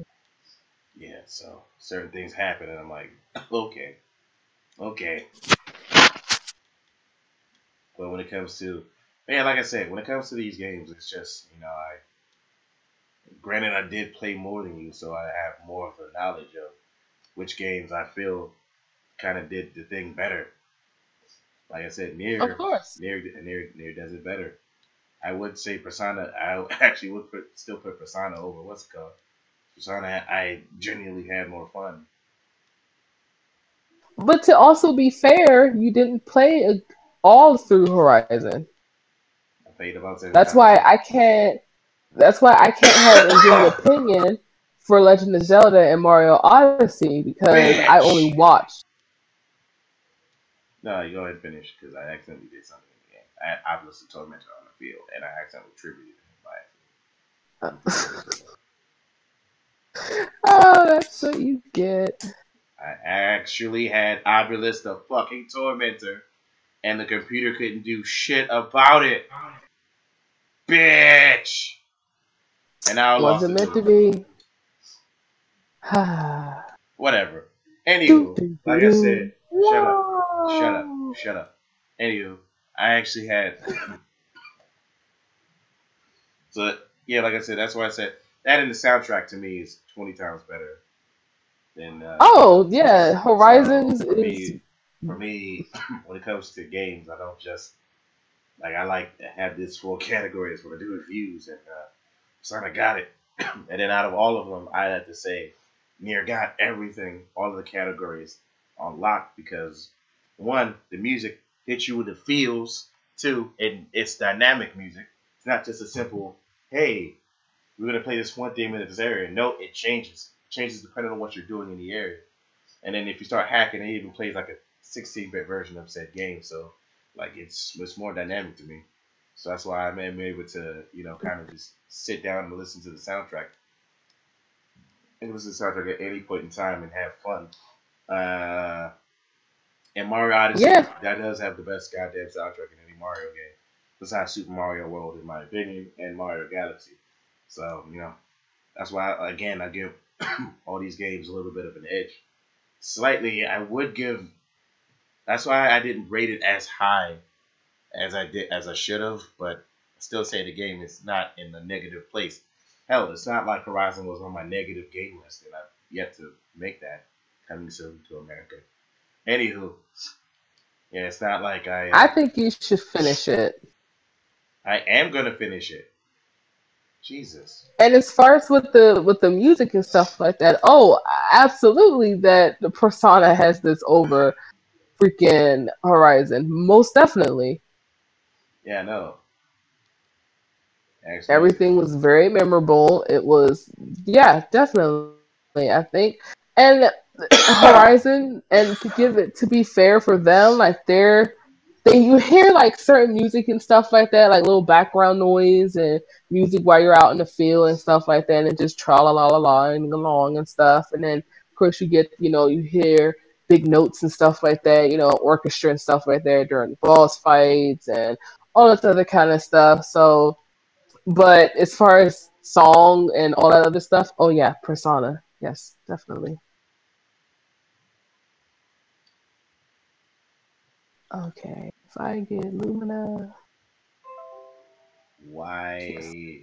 Yeah, so certain things happen, and I'm like, okay, okay. But when it comes to, man, like I said, when it comes to these games, it's just I granted I did play more than you, so I have more of a knowledge of which games I feel kind of did the thing better. Like I said, Of course. Near does it better. I would say Persona. I actually would still put Persona over what's it called. Persona. I genuinely had more fun. But to also be fair, you didn't play all through Horizon. I played about seven That's times. why I can't. That's why I can't have a good opinion for Legend of Zelda and Mario Odyssey because I only Bitch. watched. No, you go ahead and finish because I accidentally did something in the game. I had Obelisk and Tormentor on the field, and I accidentally tributed him by Oh, that's what you get. I actually had Obelisk the fucking Tormentor, and the computer couldn't do shit about it. Bitch! And now I lost Wasn't it to meant to him. be. Whatever. Do, Anywho, do, do, like I do. said, shut up. Shut up. Wow. Shut up. Anywho, I actually had. So, yeah, like I said, that's why I said that in the soundtrack to me is 20 times better than Oh yeah, so Horizons for is me, For me, when it comes to games, I don't just like I like to have this full categories when I do reviews, and son, I got it. And then out of all of them, I have to say, Nier got everything, all of the categories on lock because one, the music hits you with the feels. Two, and it's dynamic music. It's not just a simple, hey, we're gonna play this one theme in this area. No, it changes. It changes depending on what you're doing in the area. And then if you start hacking, it even plays like a 16-bit version of said game. So like it's more dynamic to me. So that's why I'm able to kind of just sit down and listen to the soundtrack and listen to the soundtrack at any point in time and have fun. Uh, and Mario Odyssey, Yeah, that does have the best goddamn soundtrack in any Mario game, besides Super Mario World, in my opinion, and Mario Galaxy. So that's why again I give all these games a little bit of an edge. Slightly, I would give. That's why I didn't rate it as high as I should have, but I still say the game is not in the negative place. Hell, it's not like Horizon was on my negative game list, and I've yet to make that coming soon to America. Anywho, yeah, it's not like I think you should finish it. I am gonna finish it. Jesus. And as far as with the music and stuff like that, oh, absolutely, that the Persona has this over freaking Horizon, most definitely. Yeah, no, actually, Everything was very memorable. It was, yeah, definitely. I think, and Horizon, and to give it to be fair for them, like you hear like certain music and stuff like that, like little background noise and music while you're out in the field and stuff like that, and it just tra la la la la and along and stuff. And then of course you get, you hear big notes and stuff like that, orchestra and stuff like that during the boss fights and all this other kind of stuff. So, but as far as song and all that other stuff, oh yeah, Persona, yes, definitely. Okay, if I get Lumina, yes. why?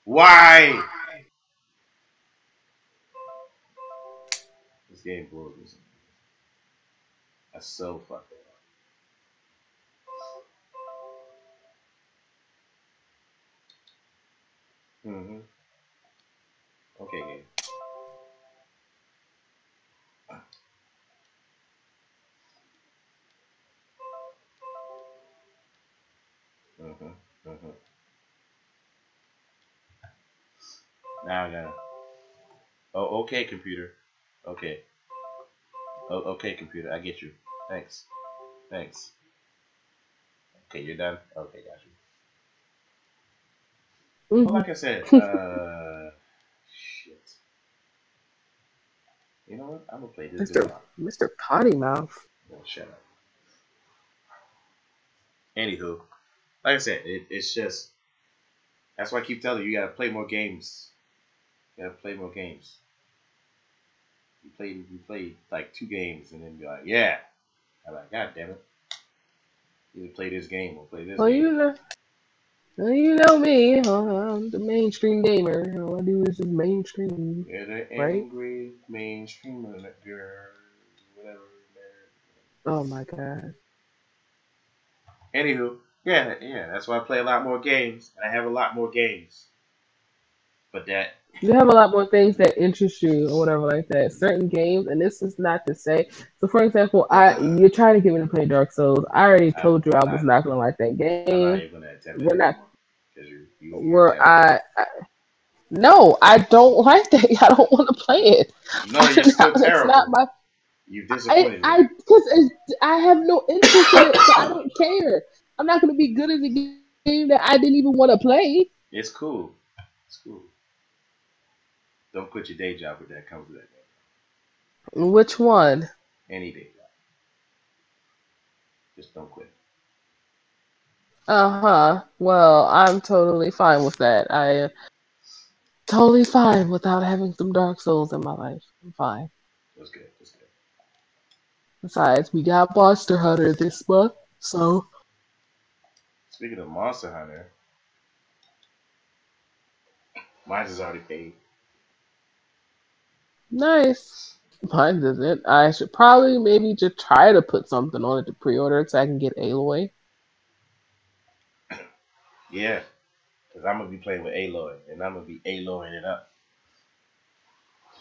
Why? This game blows me. That's so fucked up. Mm-hmm. Okay, game. Mm-hmm. Mm-hmm. Now I gotta. Oh, okay, computer. Okay. Oh, okay, computer. I get you. Thanks. Thanks. Okay, you're done. Okay, got you. Well, Hmm. like I said, shit. You know what? I'm gonna play this bitch Mr. out. Mr. Potty Mouth. Oh, shut up. Anywho, like I said, it's just that's why I keep telling you, you gotta play more games. You gotta play more games. You play like 2 games and then be like, yeah. I'm like, God damn it. Either play this game or play this Well, game. well, you know me. I'm the mainstream gamer. All I do is just mainstream, You're the right? angry mainstream girl, whatever. Oh my god. Anywho, yeah, that's why I play a lot more games, and I have a lot more games. But that, You have a lot more things that interest you or whatever like that. Certain games, and this is not to say. So, for example, you're trying to get me to play Dark Souls. I already I, told you I was I, not gonna like that I'm not game. even gonna attempt it We're not. anymore because you're We're terrible. no, I don't like that. I don't want to play it. No, you're still It's not terrible. my. You disappointed me. Because I have no interest in it, so I don't care. I'm not gonna be good at a game that I didn't even want to play. It's cool. It's cool. Don't quit your day job if that comes with that game. Which one? Any day job, just don't quit. Uh-huh. Well, I'm totally fine with that. I totally fine without having some Dark Souls in my life. I'm fine. That's good. That's good. Besides, we got Monster Hunter this month, so Speaking of Monster Hunter, mine is already paid. nice. Mine doesn't. I should probably maybe just try to put something on it to pre-order so I can get Aloy. Yeah, because I'm gonna be playing with Aloy, and I'm gonna be Aloying it up.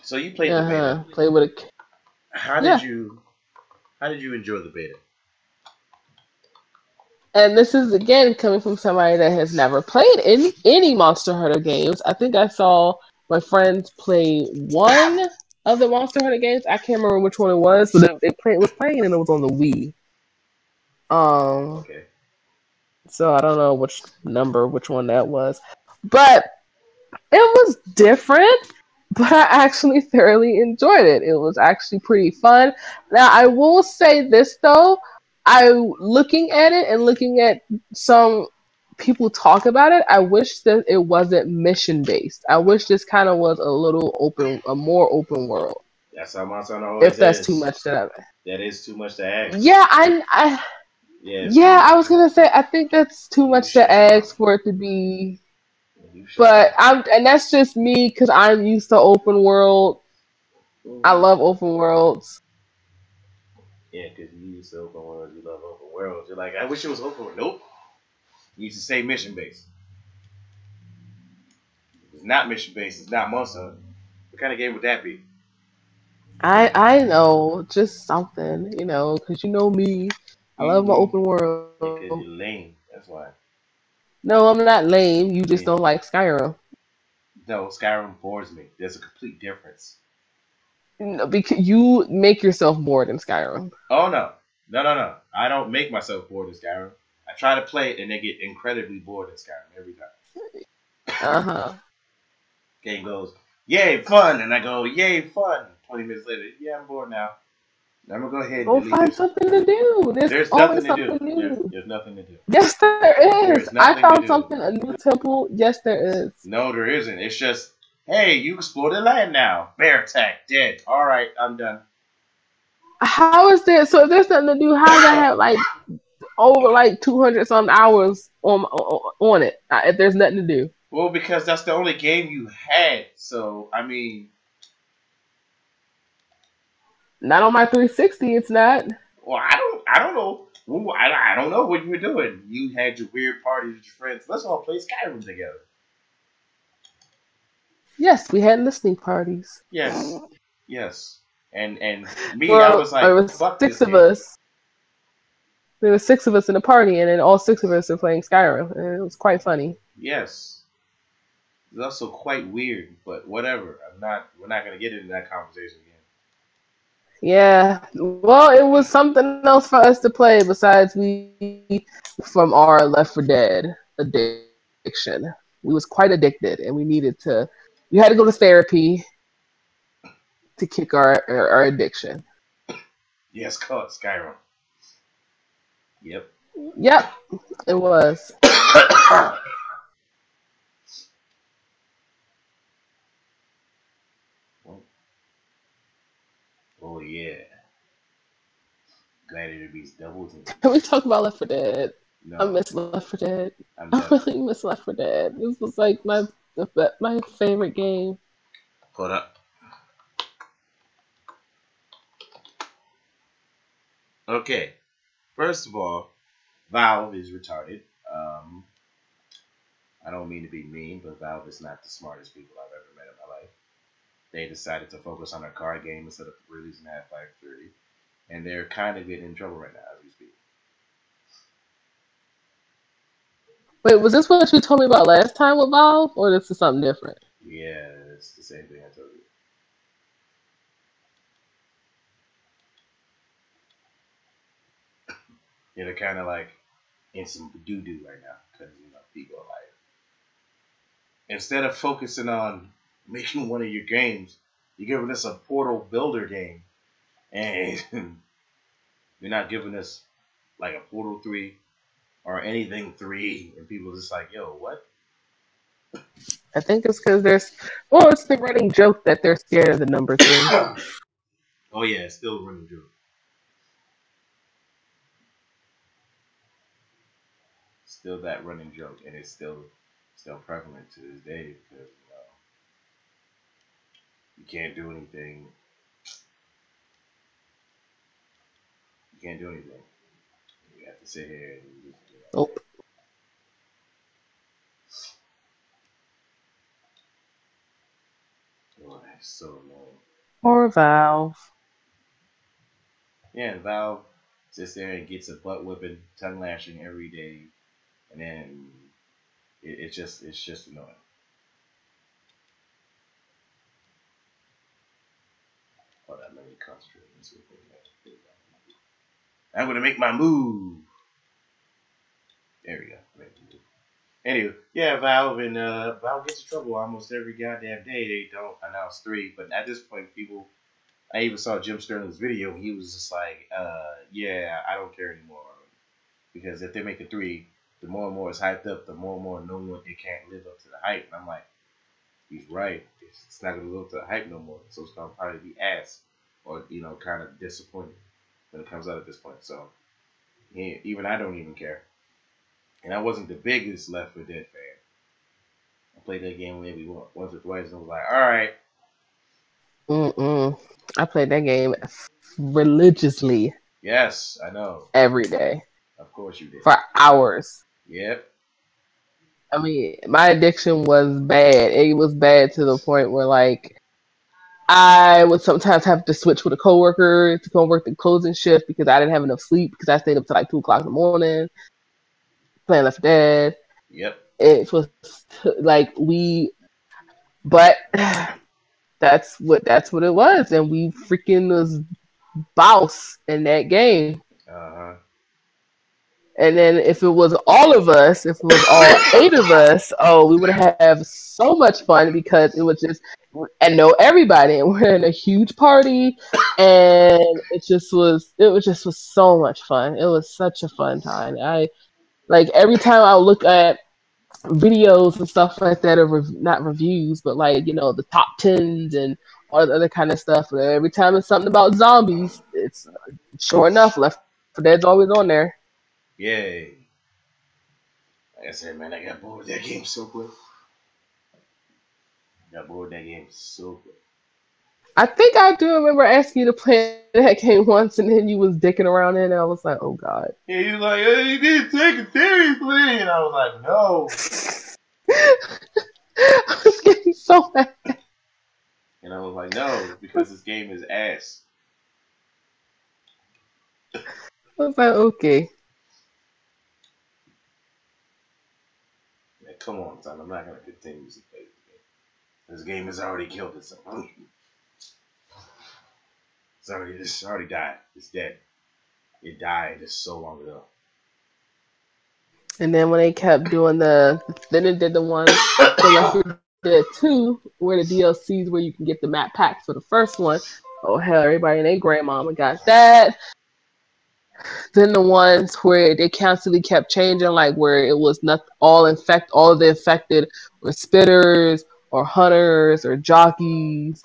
So you played the Uh beta. huh. Play with a How did yeah. you How did you enjoy the beta? And this is again coming from somebody that has never played any Monster Hunter games. I think I saw my friends play one of the Monster Hunter games. I can't remember which one it was, but it was playing and it was on the Wii. Um, Okay. so I don't know which one that was, but it was different. But I actually thoroughly enjoyed it. It was actually pretty fun. Now I will say this though, I looking at it and looking at some people talk about it, I wish that it wasn't mission based. I wish this kind of was a more open world. That's how Monster Hunter always If that's too is. much to That is too much to ask. yeah, I Yes, yeah, I was gonna say I think that's too you much to shut your ask mouth. for it to be. You shut your But mouth. and that's just me because I'm used to open world. I Mm-hmm. love open worlds. Yeah, because you used to open worlds, you love open worlds. You're like, I wish it was open world. Nope. You used to say mission based. It's not mission based. It's not Monster Hunter. What kind of game would that be? I know just something, because you know me. I love my Mm-hmm. open world. Because you're lame. That's why. No, I'm not lame. You just Yeah. don't like Skyrim. No, Skyrim bores me. There's a complete difference. No, because you make yourself bored in Skyrim. Oh no. No. I don't make myself bored in Skyrim. I try to play it and then get incredibly bored in Skyrim every Uh time. huh. Game goes, yay, fun, and I go, yay, fun. 20 minutes later, yeah, I'm bored now. I'm gonna go ahead and Go delete find this. something to do. There's There's nothing always to do. something new. There's nothing to do. Yes, there There is. is I nothing to found do. something, a new temple. Yes, there is. No, there isn't. It's just, hey, you explored the land now. Bear attack, dead. All right, I'm done. How is there? So if there's nothing to do, how does I have like over like 200 some hours on it if there's nothing to do? Well, because that's the only game you had. So, I mean, Not on my 360. It's not. well, I don't know. Well, I don't know what you were doing. You had your weird parties with your friends. Let's all play Skyrim together. Yes, we had listening parties. Yes, yes. And me, I Well, was there like, was fuck this six of game. us. There were six of us in the party, and then all six of us are playing Skyrim, and it was quite funny. Yes. It's also quite weird, but whatever. We're not gonna get into that conversation again. Yeah, well, it was something else for us to play besides we from our Left 4 Dead addiction. We was quite addicted, and we had to go to therapy to kick our addiction. Yes, call it Skyrim. Yep. Yep, it was. Oh yeah. Gladiator beats double team. Can we talk about Left 4 Dead? I No, miss Left 4 Dead. I'm I done. really miss Left 4 Dead. This was like my favorite game. Hold up. Okay. First of all, Valve is retarded. Um, I don't mean to be mean, but Valve is not the smartest people I've ever met in my life. They decided to focus on a card game instead of releasing Half-Life 3, and they're kind of getting in trouble right now as we speak. Wait, was this what you told me about last time with Valve, or this is something different? Yeah, it's the same thing I told you. Yeah, they're kind of like in some doo doo right now because people are like, instead of focusing on making one of your games, you're giving us a Portal Builder game, and you're not giving us like a Portal 3 or anything 3, and people are just like, yo, what? I think it's because it's the running joke that they're scared of the number three. Oh yeah, it's still a running joke. Still that running joke, and it's still prevalent to this day because you can't do anything. You can't do anything. You have to sit here and just, Nope. oh, that's so annoying. Or Valve. Yeah, and Valve sits there and gets a butt whipping, tongue lashing every day, and then it's just annoying. Oh, that many concentrate. I'm gonna make my move. There we go. Anyway, yeah, Valve and Valve gets in trouble almost every goddamn day. They don't announce 3, but at this point, people. I even saw Jim Sterling's video. He was just like, yeah, I don't care anymore. Because if they make a 3, the more and more it's hyped up, the more and more no one, it can't live up to the hype. And I'm like, he's right. It's not going to live up to the hype no more. So it's going to probably be ass or, kind of disappointing when it comes out at this point. So even I don't even care. And I wasn't the biggest Left 4 Dead fan. I played that game maybe once or twice and I was like, all right. I played that game religiously. Yes, I know. Every day. Of course you did. For hours. Yep. I mean, my addiction was bad. It was bad to the point where, like, I would sometimes have to switch with a coworker to go work the closing shift because I didn't have enough sleep because I stayed up till like 2 o'clock in the morning playing Left 4 Dead. Yep. It was like but that's what it was, and we freaking was boss in that game. And then if it was all of us, if it was all 8 of us, we would have so much fun because it was just, and know everybody, and we're in a huge party, and it was so much fun. It was such a fun time. Like every time I look at videos and stuff like that, or not reviews, but like, the top 10s and all the other kind of stuff. But every time it's something about zombies, it's sure enough, Left 4 Dead's always on there. Yay. Like I said, man, I got bored with that game so quick. I think I do remember asking you to play that game once, and then you was dicking around in it, and I was like, oh, God. Yeah, he was like, hey, you didn't take it seriously. And I was like, no. I was getting so mad. And I was like, no, because this game is ass. I was like, okay. Man, come on, son. I'm not going to continue to play this game. This game has already killed itself. It's already died. It's dead. It died just so long ago. And then when they kept doing then they did the one for Dead 2, where the DLCs where you can get the map packs for the first one. Oh hell, everybody and their grandmama got that. Then the ones where they constantly kept changing, like where it was not all of the infected were spitters or hunters or jockeys.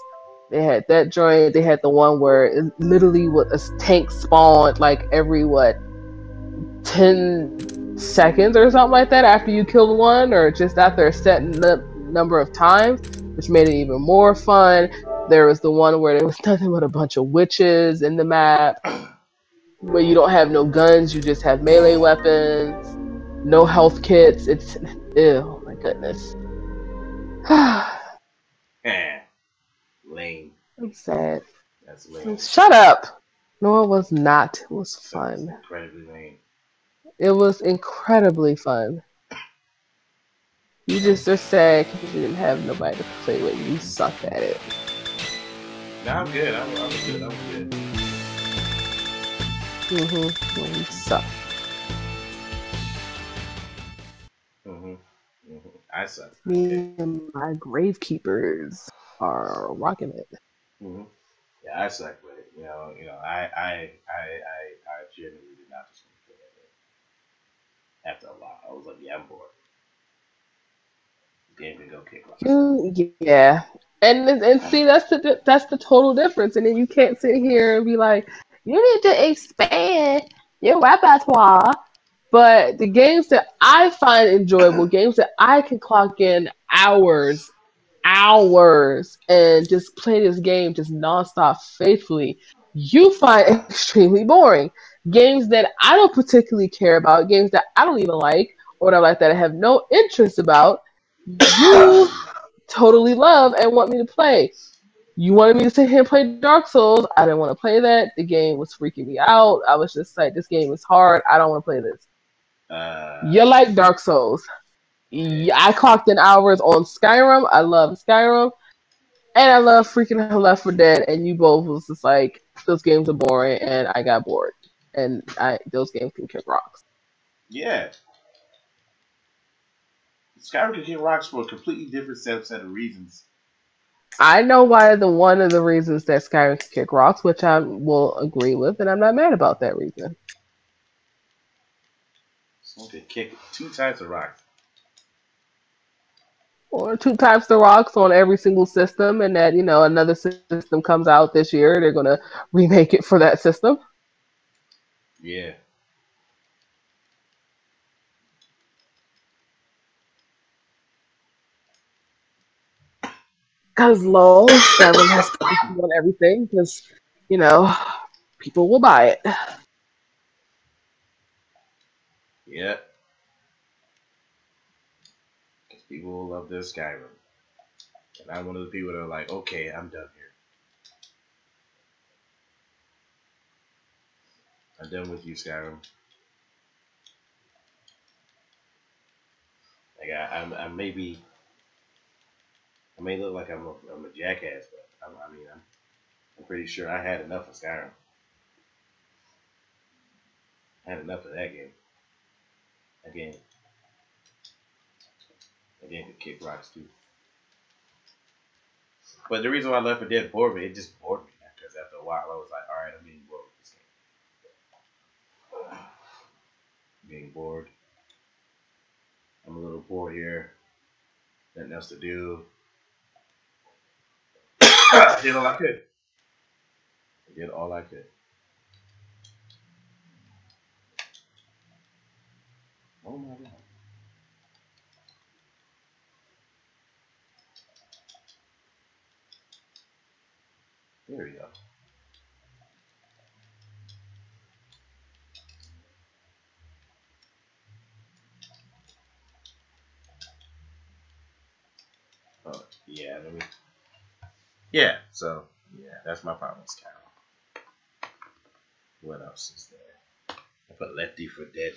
They had that joint. They had the one where it literally was a tank spawned like every 10 seconds or something like that after you killed one, or just after a set number of times, which made it even more fun. There was the one where there was nothing but a bunch of witches in the map, where you don't have no guns, you just have melee weapons, no health kits. It's ew, my goodness. Lame. I'm sad. That's lame. Shut up. No, it was not. It was fun. That's incredibly lame. It was incredibly fun. You just are sad because you didn't have nobody to play with. You sucked at it. No, I'm good. I'm good. Well, you suck. I suck. Me and my gravekeepers are rocking it. Yeah, I suck with it. I genuinely did not just want to play that game. After a while, I was like, yeah, I'm bored. The game can go kick off. Yeah, and see, that's the total difference. And then you can't sit here and be like, you need to expand your repertoire. But the games that I find enjoyable, games that I can clock in hours, and just play this game just nonstop faithfully, you find extremely boring. games that I don't particularly care about, games that I don't even like, or whatever like that I have no interest about, you totally love and want me to play. You wanted me to sit here and play Dark Souls. I didn't want to play that. The game was freaking me out. I was just like, this game is hard. I don't want to play this. You like Dark Souls. Okay. I clocked in hours on Skyrim. I love Skyrim. And I love freaking Left 4 Dead. And you both was just like, those games are boring. And I got bored. And those games can kick rocks. Yeah. Skyrim can kick rocks for a completely different set of reasons. I know why one of the reasons that Skyrim can kick rocks, which I will agree with, and I'm not mad about that reason. Someone could kick 2 types of rocks. Or 2 types of rocks on every single system, and that, another system comes out this year, they're going to remake it for that system. Yeah. Because lol, Skyrim has to be on everything, because, people will buy it. Yeah. Because people will love their Skyrim. And I'm one of the people that are like, okay, I'm done here. I'm done with you, Skyrim. Like I may look like I'm a jackass, but I'm pretty sure I had enough of Skyrim. I had enough of that game. That game could kick rocks too. But the reason why Left 4 Dead bored me, it just bored me. Because after a while, I was like, all right, I'm getting bored with this game. I'm getting bored. I'm a little bored here. Nothing else to do. I did all I could. I did all I could. Oh my god. There we go. Oh, yeah, let me. Yeah, so, yeah, that's my problem with Skyrim. What else is there? I put Lefty for Dead.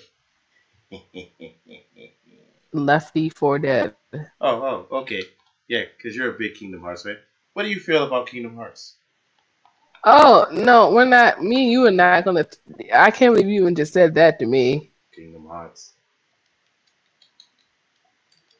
Lefty 4 Dead. Okay. Yeah, because you're a big Kingdom Hearts fan. What do you feel about Kingdom Hearts? Oh, no, we're not. Me and you are not going to. I can't believe you even just said that to me. Kingdom Hearts.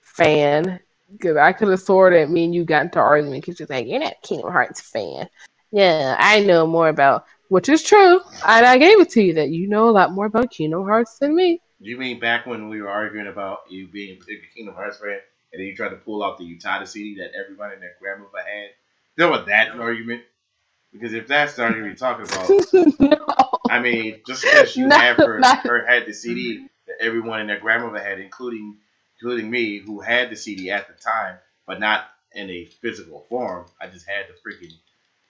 Fan. Because I could have swore that me and you got into an argument because you're like, you're not a Kingdom Hearts fan. Yeah, I know more about, which is true. And I gave it to you that you know a lot more about Kingdom Hearts than me. You mean back when we were arguing about you being a particular Kingdom Hearts fan, and then you tried to pull out the Utada CD that everybody and their grandmother had? There was that an argument? Because if that's the argument you're talking about, No. I mean, just because you No, had not- had the CD that everyone and their grandmother had, including me, who had the CD at the time, but not in a physical form. I just had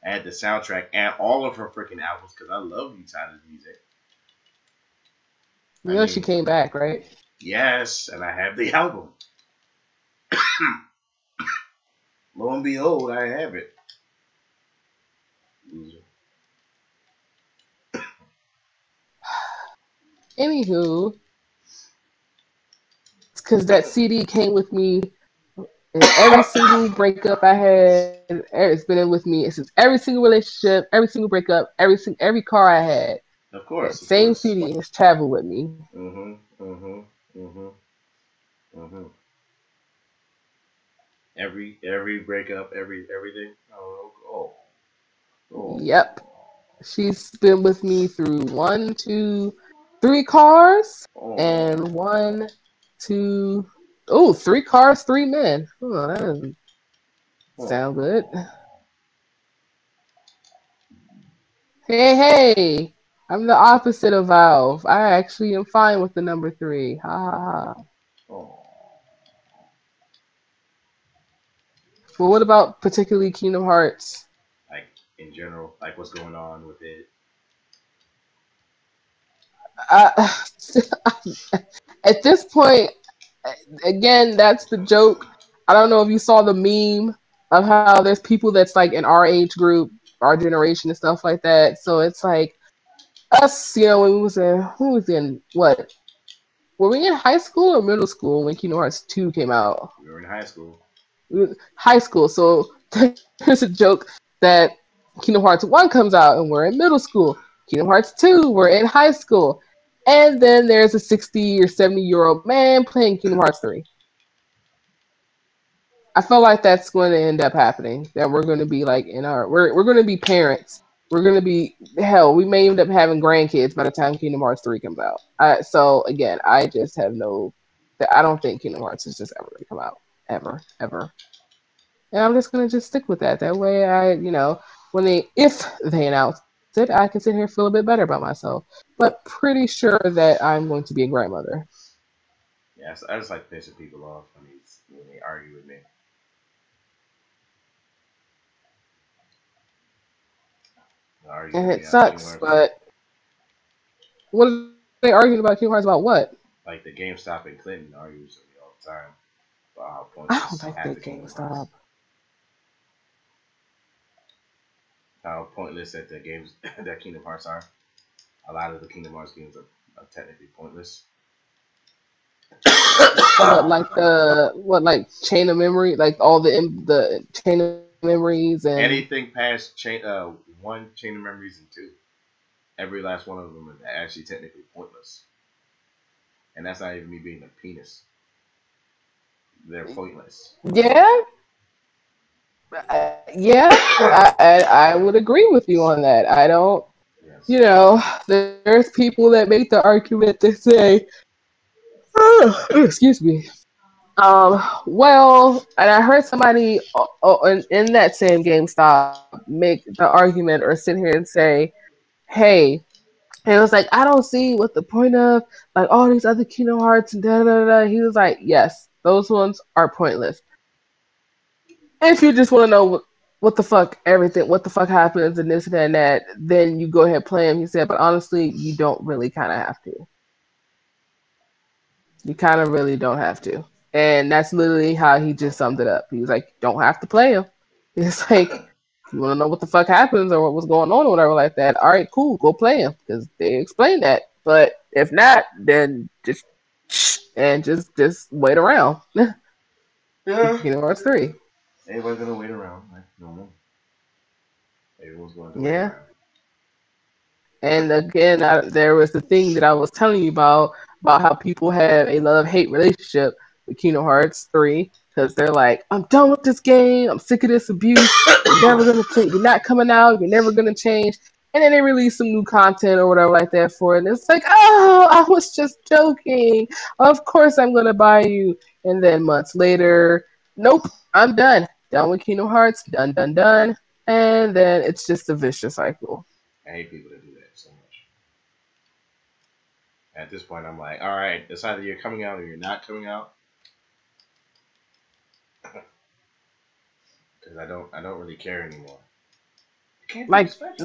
I had the soundtrack and all of her freaking albums because I love Utada's music. You know she came back, right? Yes, and I have the album. Lo and behold, I have it. Anywho, because that CD came with me in every single breakup I had. It's been in with me since every single relationship, every single breakup, every car I had. Of course. That same CD has traveled with me. Every breakup, everything. Oh. Yep. She's been with me through 1, 2, 3 cars, and 1, 2, 3 cars, 3 men. Oh, that doesn't sound good. Hey, I'm the opposite of Valve. I actually am fine with the number 3. Ha ha ha. Well, what about particularly Kingdom Hearts? Like, in general, like what's going on with it. I, at this point, again, that's the joke. I don't know if you saw the meme of how there's people that's like in our age group, our generation, and stuff like that. So it's like us, when we was in, who was in what? Were we in high school or middle school when Kingdom Hearts 2 came out? We were in high school. High school. So there's a joke that Kingdom Hearts 1 comes out and we're in middle school. Kingdom Hearts 2, we're in high school. And then there's a 60 or 70-year-old man playing Kingdom Hearts 3. I feel like that's going to end up happening. That we're going to be like we're going to be parents. We're going to be hell. We may end up having grandkids by the time Kingdom Hearts 3 comes out. So again, I just have no. I don't think Kingdom Hearts is just ever going to come out ever, ever. And I'm just going to just stick with that. That way, when if they announce it, I can sit here and feel a bit better about myself. But pretty sure that I'm going to be a grandmother. Yeah, I just like pissing people off when they argue with me. They argue And with me it on Kingdom sucks, Hearts 3. but what are they arguing about Kingdom Hearts about what? Like the GameStop and Clinton argues with me all the time about how I don't pointless think half they the can Kingdom Hearts. stop. How pointless that the games that Kingdom Hearts are. A lot of the Kingdom Hearts games are technically pointless. Like chain of memory, like all the chain of memories and Anything past one Chain of Memories and two, every last one of them is actually technically pointless. And that's not even me being a penis. They're pointless. yeah, yeah. I would agree with you on that. I don't. Yes. There's people that make the argument that say, excuse me. Well, and I heard somebody in that same GameStop make the argument or sit here and say, "Hey," and it was like, "I don't see what the point of like all these other Kingdom Hearts and da da da." He was like, "Yes, those ones are pointless. If you just want to know what the fuck happens and this and that, then you go ahead and play them." He said, "But honestly, you don't really kind of have to. You kind of really don't have to." And that's literally how he just summed it up. He was like, "Don't have to play them." It's like, if you want to know what the fuck happens or what was going on or whatever like that, all right, cool, go play them because they explain that. But if not, then just wait around. Yeah. Hearts 3. Everyone's gonna wait around like normal. Everyone's going to wait Yeah. around. And again, there was the thing that I was telling you about how people have a love hate relationship with Kingdom Hearts 3 because they're like, "I'm done with this game. I'm sick of this abuse. You're never gonna play. You're not coming out. You're never gonna change." And then they release some new content or whatever like that for it, and it's like, "Oh, I was just joking. Of course I'm gonna buy you." And then months later, nope, I'm done. Done with Kingdom Hearts. Done, done, done. And then it's just a vicious cycle. I hate people that do that so much. At this point, I'm like, all right, it's either you're coming out or you're not coming out, because I don't really care anymore. It can't be like expected.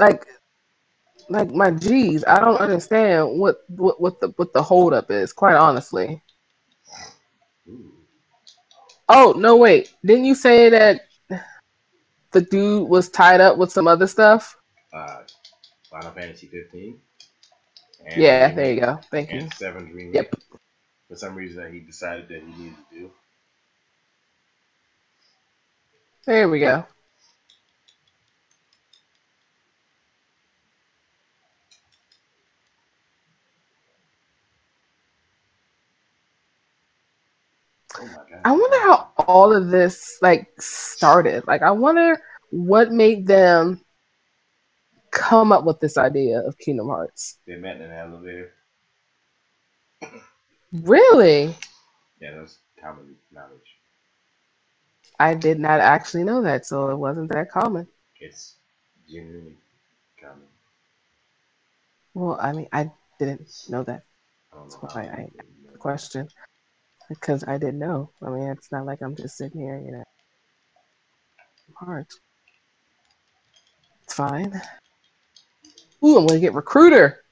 like my G's, I don't understand what the hold up is, quite honestly. Ooh. Oh no, wait, didn't you say that the dude was tied up with some other stuff? Uh, Final Fantasy 15 and the Yeah, there you remake go. Thank you. and 7's remake. Yep. For some reason, that he decided that he needed to do. There we go. Oh my god, I the wonder camera's how on. all of this like started. Like I wonder what made them come up with this idea of Kingdom Hearts. They met in an elevator. Really? Yeah, that's common knowledge. I did not actually know that, so it wasn't that common. It's genuinely common. Well, I mean, I didn't know that. I don't That's know why how I you asked didn't know the that. question. Because I didn't know. I mean, it's not like I'm just sitting here, hard. It's fine. Ooh, I'm gonna get recruiter.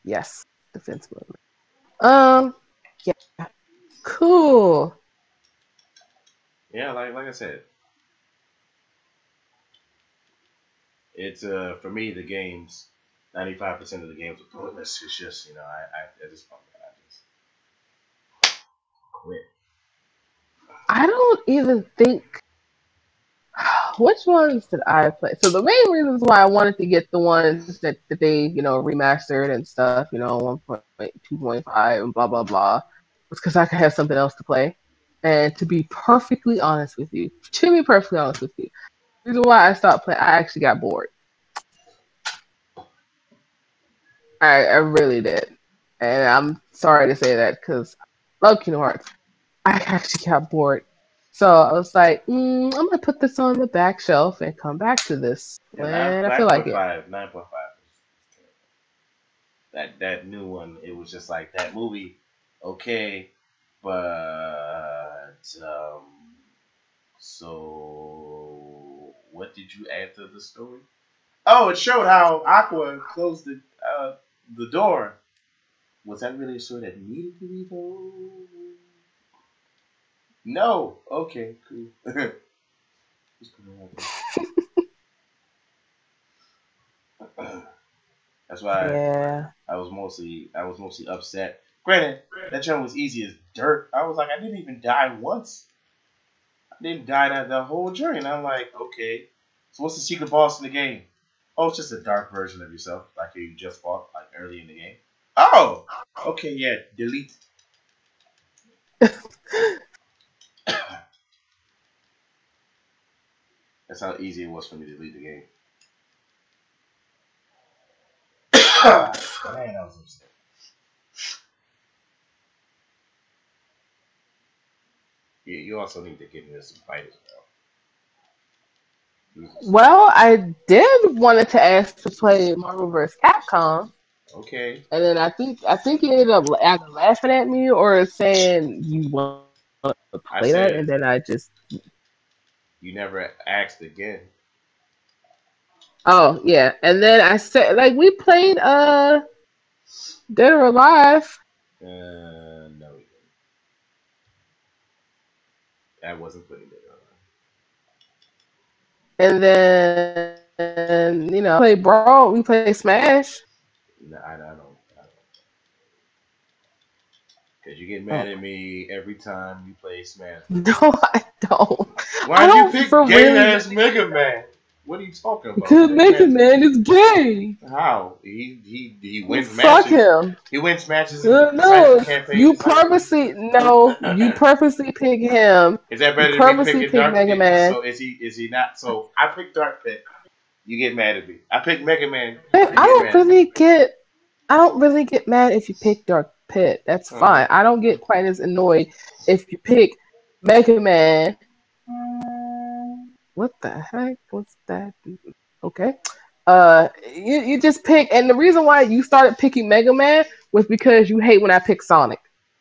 Yes, defense movement. Um, yeah, cool. Yeah, like I said, it's for me the games. 95% of the games are pointless. It's just at this point I just quit. I don't even think which ones did I play. So the main reasons why I wanted to get the ones that they remastered and stuff, 1.2.5 and blah blah blah, was because I could have something else to play. And to be perfectly honest with you, the reason why I stopped playing, I actually got bored. I really did. And I'm sorry to say that because I love Kingdom Hearts. I actually got bored. So I was like, I'm going to put this on the back shelf and come back to this Yeah, nine when I feel nine like point it. five, 9.5. That new one, it was just like that movie, okay, but so what did you add to the story? Oh, it showed how Aqua closed the door. Was that really a story that needed to be told? No. Okay, cool. That's why Yeah. I was mostly upset. Granted, that jump was easy as dirt. I was like, I didn't even die once. I didn't die that the whole journey. And I'm like, okay. So what's the secret boss in the game? Oh, it's just a dark version of yourself, like you just fought like early in the game. Oh, okay, yeah. Delete. That's how easy it was for me to delete the game. Man, I was upset. You also need to get me some fight as well. Well, I did wanted to ask to play Marvel vs. Capcom, Okay. and then I think you ended up either laughing at me or saying you want to I play that, said and then I just you never asked again. oh yeah, and then I said like we played Dead or Alive, No, we didn't. I wasn't putting it on. and then play Brawl, we play Smash. No, I don't. Because you get mad Oh. at me every time you play Smash. No, I don't. I Why'd you don't pick for gay really ass Mega Man? What are you talking about? because Mega Man is gay. How? He wins Fuck matches. him. He wins matches in Cypher No, campaigns. you purposely pick him. Is that You better than me purposely picking pick Dark? Mega Man. So is he not? So I picked Dark Pit. You get mad at me. I picked Mega Man. I You get don't mad at me. really get. I don't really get mad if you pick Dark Pit. That's Uh, fine. I don't get quite as annoyed if you pick Mega Man. What the heck? What's that? Okay. You just pick, and the reason why you started picking Mega Man was because you hate when I pick Sonic.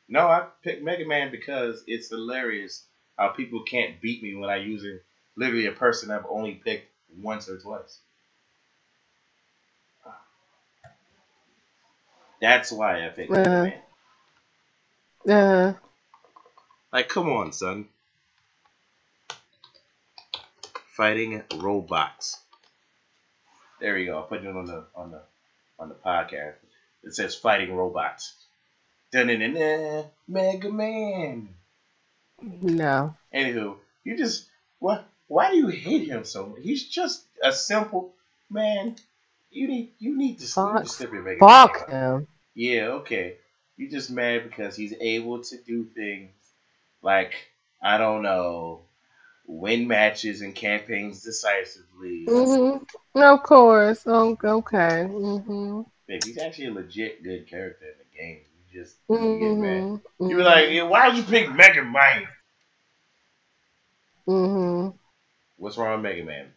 no, I picked Mega Man because it's hilarious how people can't beat me when I use literally a person I've only picked once or twice. That's why I picked Mega Uh, Man. uh, Like, come on, son. Fighting robots. There we go. I'll put it on the podcast. It says fighting robots. Da-na-na-na, Mega Man. no. Anywho, you just what? Why do you hate him so much? He's just a simple man. You need to slip your Mega Man Fuck up. him. Yeah, okay. You just mad because he's able to do things like I don't know, win matches and campaigns decisively. Of course. Okay. Babe, he's actually a legit good character in the game. You get mad. Mhm. You be like, Mhm. yeah, why would you pick Mega Man? Mhm. What's wrong with Mega Man?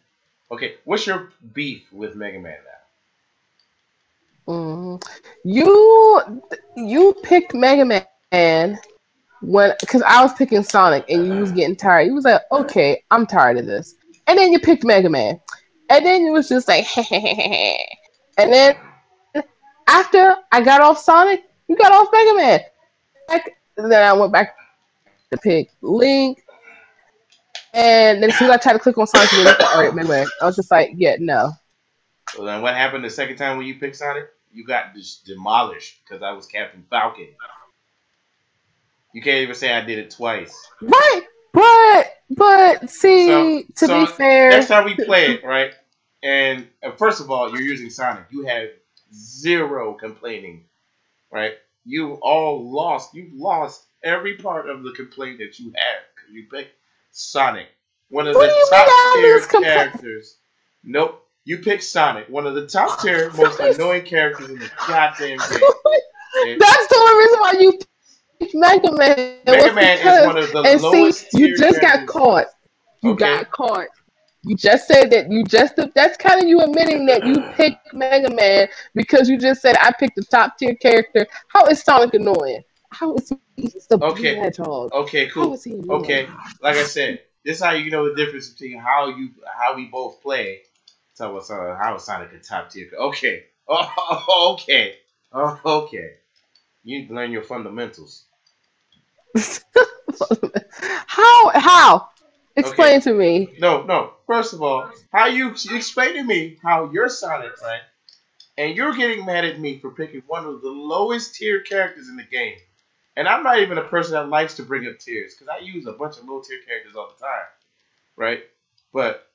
Okay, what's your beef with Mega Man Mhm. You picked Mega Man because I was picking Sonic and you was now? getting tired. You was like, okay, I'm tired of this. And then you picked Mega Man. And then you was just like, and then After I got off Sonic, you got off Mega Man. And then I went back to pick Link. And then as soon as I tried to click on Sonic again, it's like, all right, Mega Man. I was just like, yeah, no. So then what happened the second time when you picked Sonic? You got just demolished because I was Captain Falcon. You can't even say I did it twice. Right, but see, to be fair, next time we play it, right? And first of all, you're using Sonic. You have zero complaining, right? You've lost every part of the complaint that you have because you picked Sonic, one of the top tier characters. Nope. You picked Sonic, one of the top tier, most annoying characters in the goddamn game. Okay? That's the only reason why you picked Mega Man. Mega Man is one of the lowest tier you just characters. got caught. You got caught. You just said that that's kind of you admitting that you picked Mega Man because you just said I picked the top tier character. How is Sonic annoying? How is he the hedgehog? Okay, cool. How is he annoying? Okay, like I said, this is how you know the difference between how we both play. Tell us how is Sonic a top tier? Okay. Okay. You need to learn your fundamentals. How? Explain to me. No. First of all, how you explain to me how you're Sonic, right? And you're getting mad at me for picking one of the lowest tier characters in the game. And I'm not even a person that likes to bring up tiers because I use a bunch of low tier characters all the time, right? But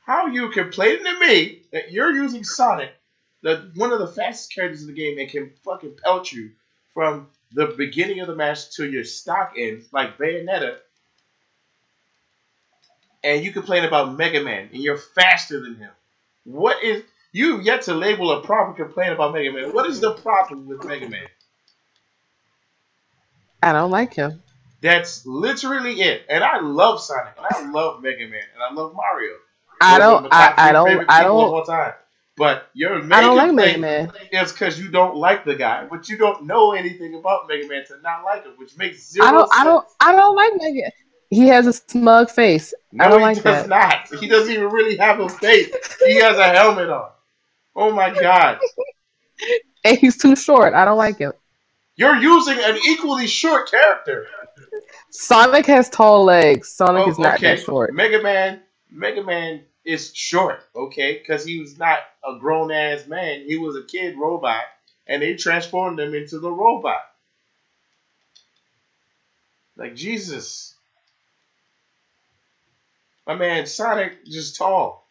how you complaining to me that you're using Sonic, one of the fastest characters in the game, and can fucking pelt you from the beginning of the match to your stock ends, like Bayonetta, and you complain about Mega Man, and you're faster than him. What is... You've yet to label a proper complaint about Mega Man. What is the problem with Mega Man? I don't like him. That's literally it. And I love Sonic, and I love Mega Man, and I love Mario. I don't. But your main I don't like Mega Man. Is because you don't like the guy, but you don't know anything about Mega Man to not like him, which makes zero sense. I don't like Mega. He has a smug face. No, I don't like that. He does not. He doesn't even really have a face. He has a helmet on. Oh my god. And he's too short. I don't like him. You're using an equally short character. Sonic has tall legs. Sonic is not that short. Mega Man is short, okay? Because he was not a grown-ass man. He was a kid robot, and they transformed him into the robot. Like, Jesus. My man, Sonic, just tall.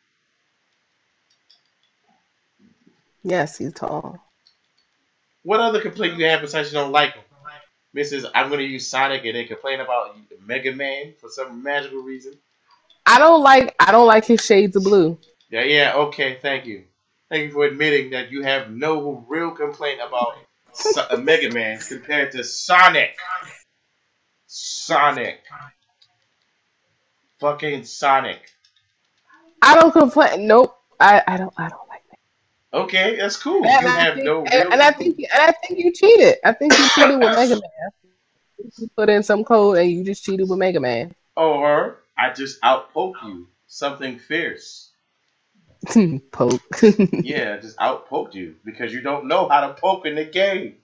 Yes, he's tall. What other complaint you have besides you don't like him? Mrs. I'm going to use Sonic and they complain about Mega Man for some magical reason. I don't like his shades of blue. Yeah, okay, thank you. Thank you for admitting that you have no real complaint about Mega Man compared to Sonic. Fucking Sonic. I don't complain. Nope. I don't like that. Okay, that's cool. And I think you cheated. I think you cheated with Mega Man. You put in some code and you just cheated with Mega Man. Or I just outpoke you. Something fierce. Poke. Yeah, just outpoked you because you don't know how to poke in the game.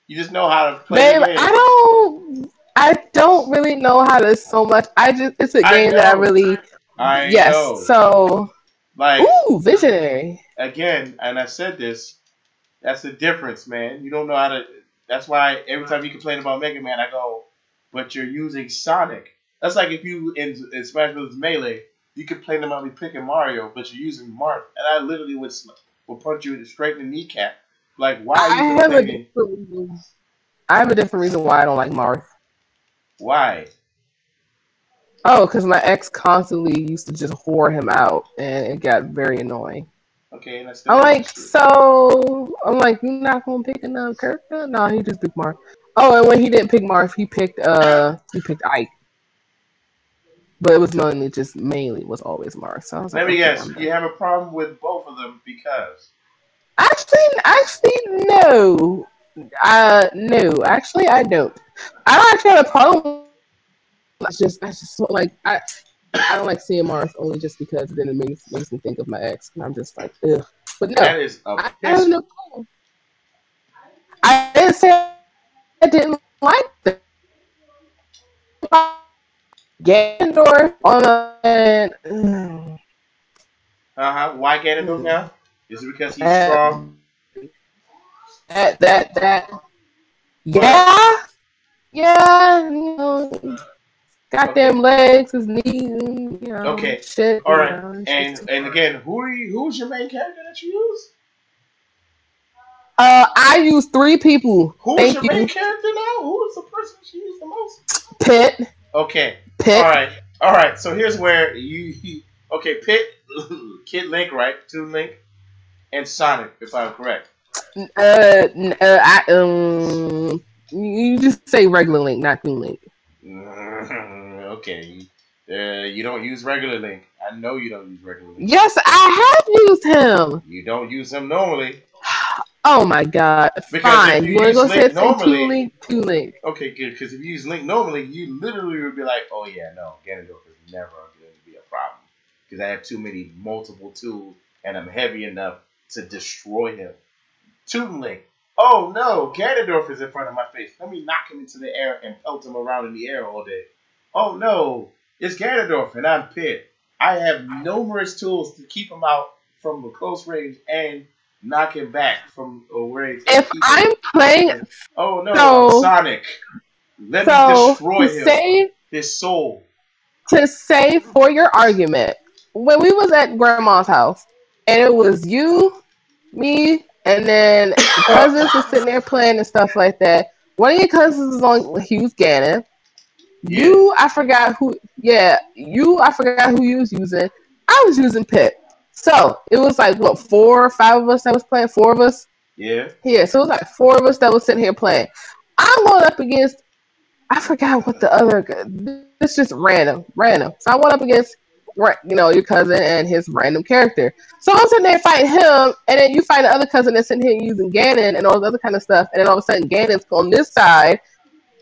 You just know how to play the game. I don't really know how to so much. It's a game that I really. I know. So. Like. Ooh, visionary. Again, and I said this. That's the difference, man. You don't know how to. That's why every time you complain about Mega Man, I go, but you're using Sonic. That's like if you in Smash Bros. Melee, you complain about me picking Mario, but you're using Marth, and I literally would punch you straight in the kneecap. Like, why are you complaining? I have a different reason why I don't like Marth. Why? Oh, because my ex constantly used to just whore him out, and it got very annoying. Okay, that's. I'm like, you're not gonna pick another character? No, he just picked Marth. Oh, and when he didn't pick Marth, he picked Ike. But it was mainly was always Marth. So I was Let me guess, you have a problem with both of them because. Actually, no. No, actually, I don't. I don't actually have a problem. I just like I don't like seeing Marth only just because then it makes me think of my ex, and I'm just like, ugh. But no, that is a I have no problem. didn't say I didn't like them. Ganondorf on a Why Ganondorf now? Is it because he's that strong? that What? yeah, yeah, you know, got Okay. them legs, his knees, you know, Okay. shit, All you right. know, it's just And again, who's your main character that you use? I use three people. Who's Thank your main you. character now? Who is the person she used the most? Pit. Okay. All Pit. right. All right. So here's where okay, Pit, Kid Link, right? Toon Link, and Sonic, if I'm correct. You just say regular link, not Toon Link. Okay. You don't use regular Link. I know you don't use regular Link. Yes, I have used him. You don't use him normally. Oh my god. Because if Fine. you You want to use go ahead Link and say Toon normally, Link? Toon Link. okay, good. Because if you use Link normally, you literally would be like, oh yeah, no, Ganondorf is never going to be a problem. Because I have too many multiple tools and I'm heavy enough to destroy him. Toon Link. Oh no, Ganondorf is in front of my face. Let me knock him into the air and pelt him around in the air all day. Oh no, it's Ganondorf and I'm Pit. I have numerous tools to keep him out from a close range and knock him back from a range. If I'm playing, Oh no, I'm Sonic. Let me destroy him. His soul. To say for your argument, when we was at grandma's house, and it was you, me, and then cousins was sitting there playing and stuff like that. One of your cousins was on Hughes Gannon. Yeah. You, I forgot who. Yeah, I forgot who you was using. I was using Pit. So it was like what 4 or 5 of us that was playing. 4 of us. Yeah. Yeah. So it was like 4 of us that was sitting here playing. I'm going up against. I forgot what the other. It's just random. So I went up against, your cousin and his random character. So I'm sitting there fighting him, and then you fight the other cousin that's sitting here using Ganon and all this other kind of stuff, and then all of a sudden Ganon's on this side.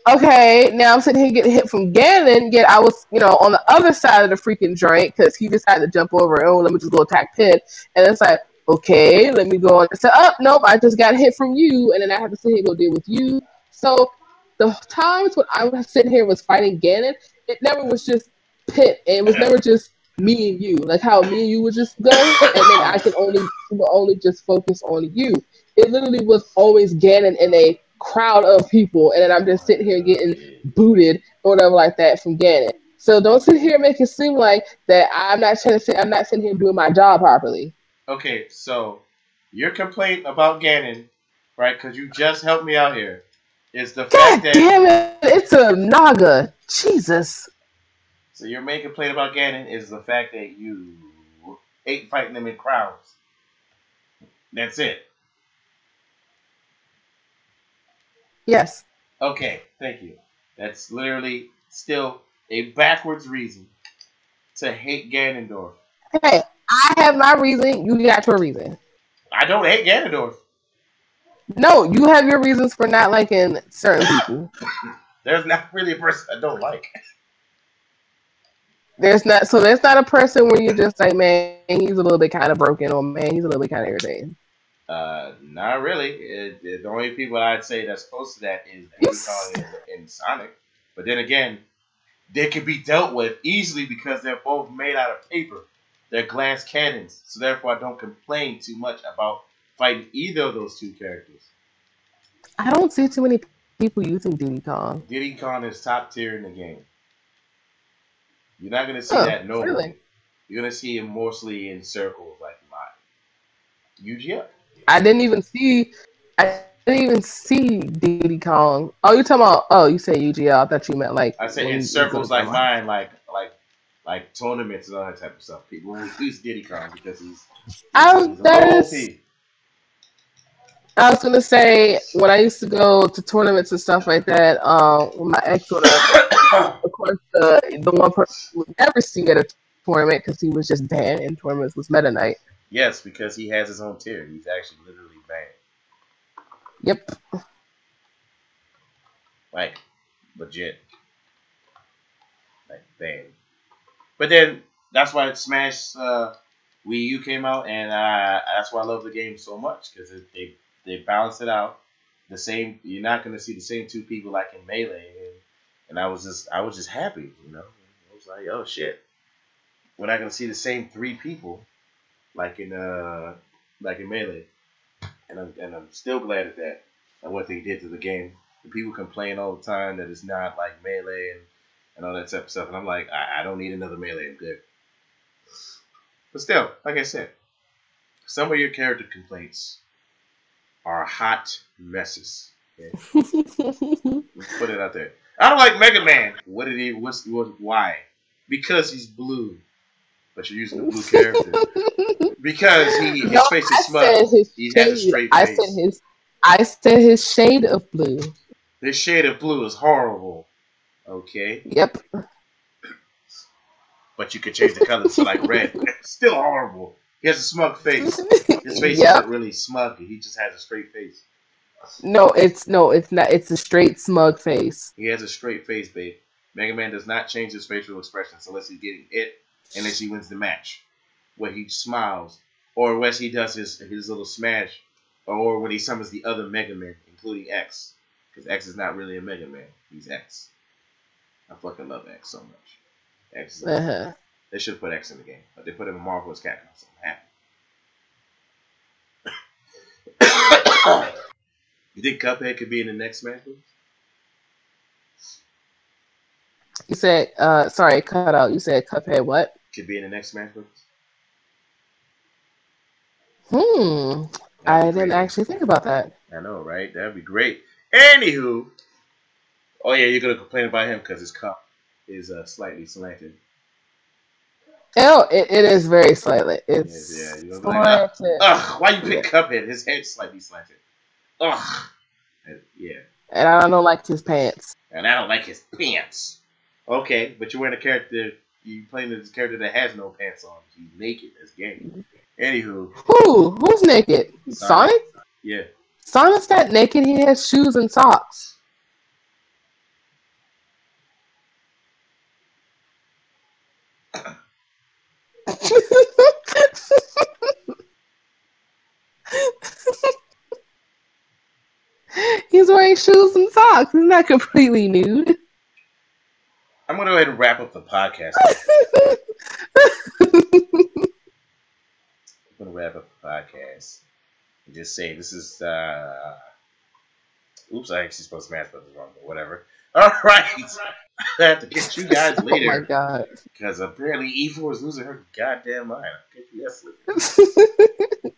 Okay, now I'm sitting here getting hit from Ganon, yet I was, on the other side of the freaking joint because he just had to jump over. Oh, let me just go attack Pit, and it's like, okay, let me go on. So, nope, I just got hit from you, and then I have to sit here and go deal with you. So the times when I was sitting here was fighting Ganon, it never was just Pit, and it was never just me and you, like how me and you would just go, and then I can only just focus on you. It literally was always Ganon in a crowd of people, and then I'm just sitting here getting booted or whatever like that from Ganon. So don't sit here and make it seem like that I'm not sitting here doing my job properly. Okay, so your complaint about Ganon, right? Because you just helped me out here, is the fact that damn it, it's a Naga. Jesus. So your main complaint about Ganon is the fact that you hate fighting them in crowds. That's it. Yes. Okay, thank you. That's literally still a backwards reason to hate Ganondorf. Hey, I have my reason. You got your reason. I don't hate Ganondorf. No, you have your reasons for not liking certain people. There's not really a person I don't like. There's not a person where you're just like, man, he's a little bit kind of broken, or man, he's a little bit kind of irritating. Not really. The only people I'd say that's close to that is Diddy Kong and Sonic. But then again, they can be dealt with easily because they're both made out of paper. They're glass cannons. So therefore, I don't complain too much about fighting either of those two characters. I don't see too many people using Diddy Kong. Diddy Kong is top tier in the game. You're not going to see that normally. Really? You're going to see him mostly in circles like mine. UGF. I didn't even see Diddy Kong. Oh, you talking about? Oh, you say UGL. I thought you meant like. I said in circles like mine, like tournaments and all that type of stuff. People will use Diddy Kong because he's I was gonna say when I used to go to tournaments and stuff like that. When my ex would, of course, the one person would never see at a tournament because he was just banned in tournaments was Meta Knight. Yes, because he has his own tier. He's actually literally banned. Yep. Like, legit. Like, banned. But then, that's why Smash Wii U came out, and that's why I love the game so much, because they balanced it out. the same. You're not gonna see the same two people like in Melee, and I was just happy, you know. I was like, oh shit, we're not gonna see the same three people like in Melee, and I'm still glad at that and what they did to the game. The people complain all the time that it's not like Melee and all that type of stuff, and I'm like, I don't need another Melee. I'm good. But still, like I said, some of your character complaints are hot messes. Okay? Let's put it out there. I don't like Mega Man. Why? Because he's blue. But you're using a blue character. Because his face is smug. He has a straight face. I said his shade of blue. His shade of blue is horrible. Okay? Yep. But you could change the color to like red. Still horrible. He has a smug face. His face isn't really smug. He just has a straight face. No, it's not. It's a straight smug face. He has a straight face, babe. Mega Man does not change his facial expressions unless he's getting hit, unless he wins the match, where he smiles, or unless he does his little smash, or when he summons the other Mega Man, including X, because X is not really a Mega Man. He's X. I fucking love X so much. X. They should have put X in the game, but they put him in Marvel vs. Capcom, so I'm happy. You think Cuphead could be in the next Smash Bros? You said, sorry, cut out. You said Cuphead what? Could be in the next Smash Bros? I didn't actually think about that. I know, right? That'd be great. Anywho, oh yeah, you're gonna complain about him because his cup is slightly slanted. Oh, it is very slightly. It's yeah, you're like, ugh, why you pick Cuphead? His head's slightly slanted. Ugh. Yeah. And I don't like his pants. And I don't like his pants. Okay, but you're wearing a character. You playing this character that has no pants on. He's naked. That's gay. Anywho. Who's naked? Sonic? Yeah. Sonic's not naked. He has shoes and socks. He's wearing shoes and socks. He's not completely nude. I'm going to go ahead and wrap up the podcast. I'm going to wrap up the podcast and just say this is... Oops, I actually supposed to match this wrong, but whatever. All right. I have to get you guys later. Oh my god. Because apparently E4 is losing her goddamn mind. I'll get you guys later.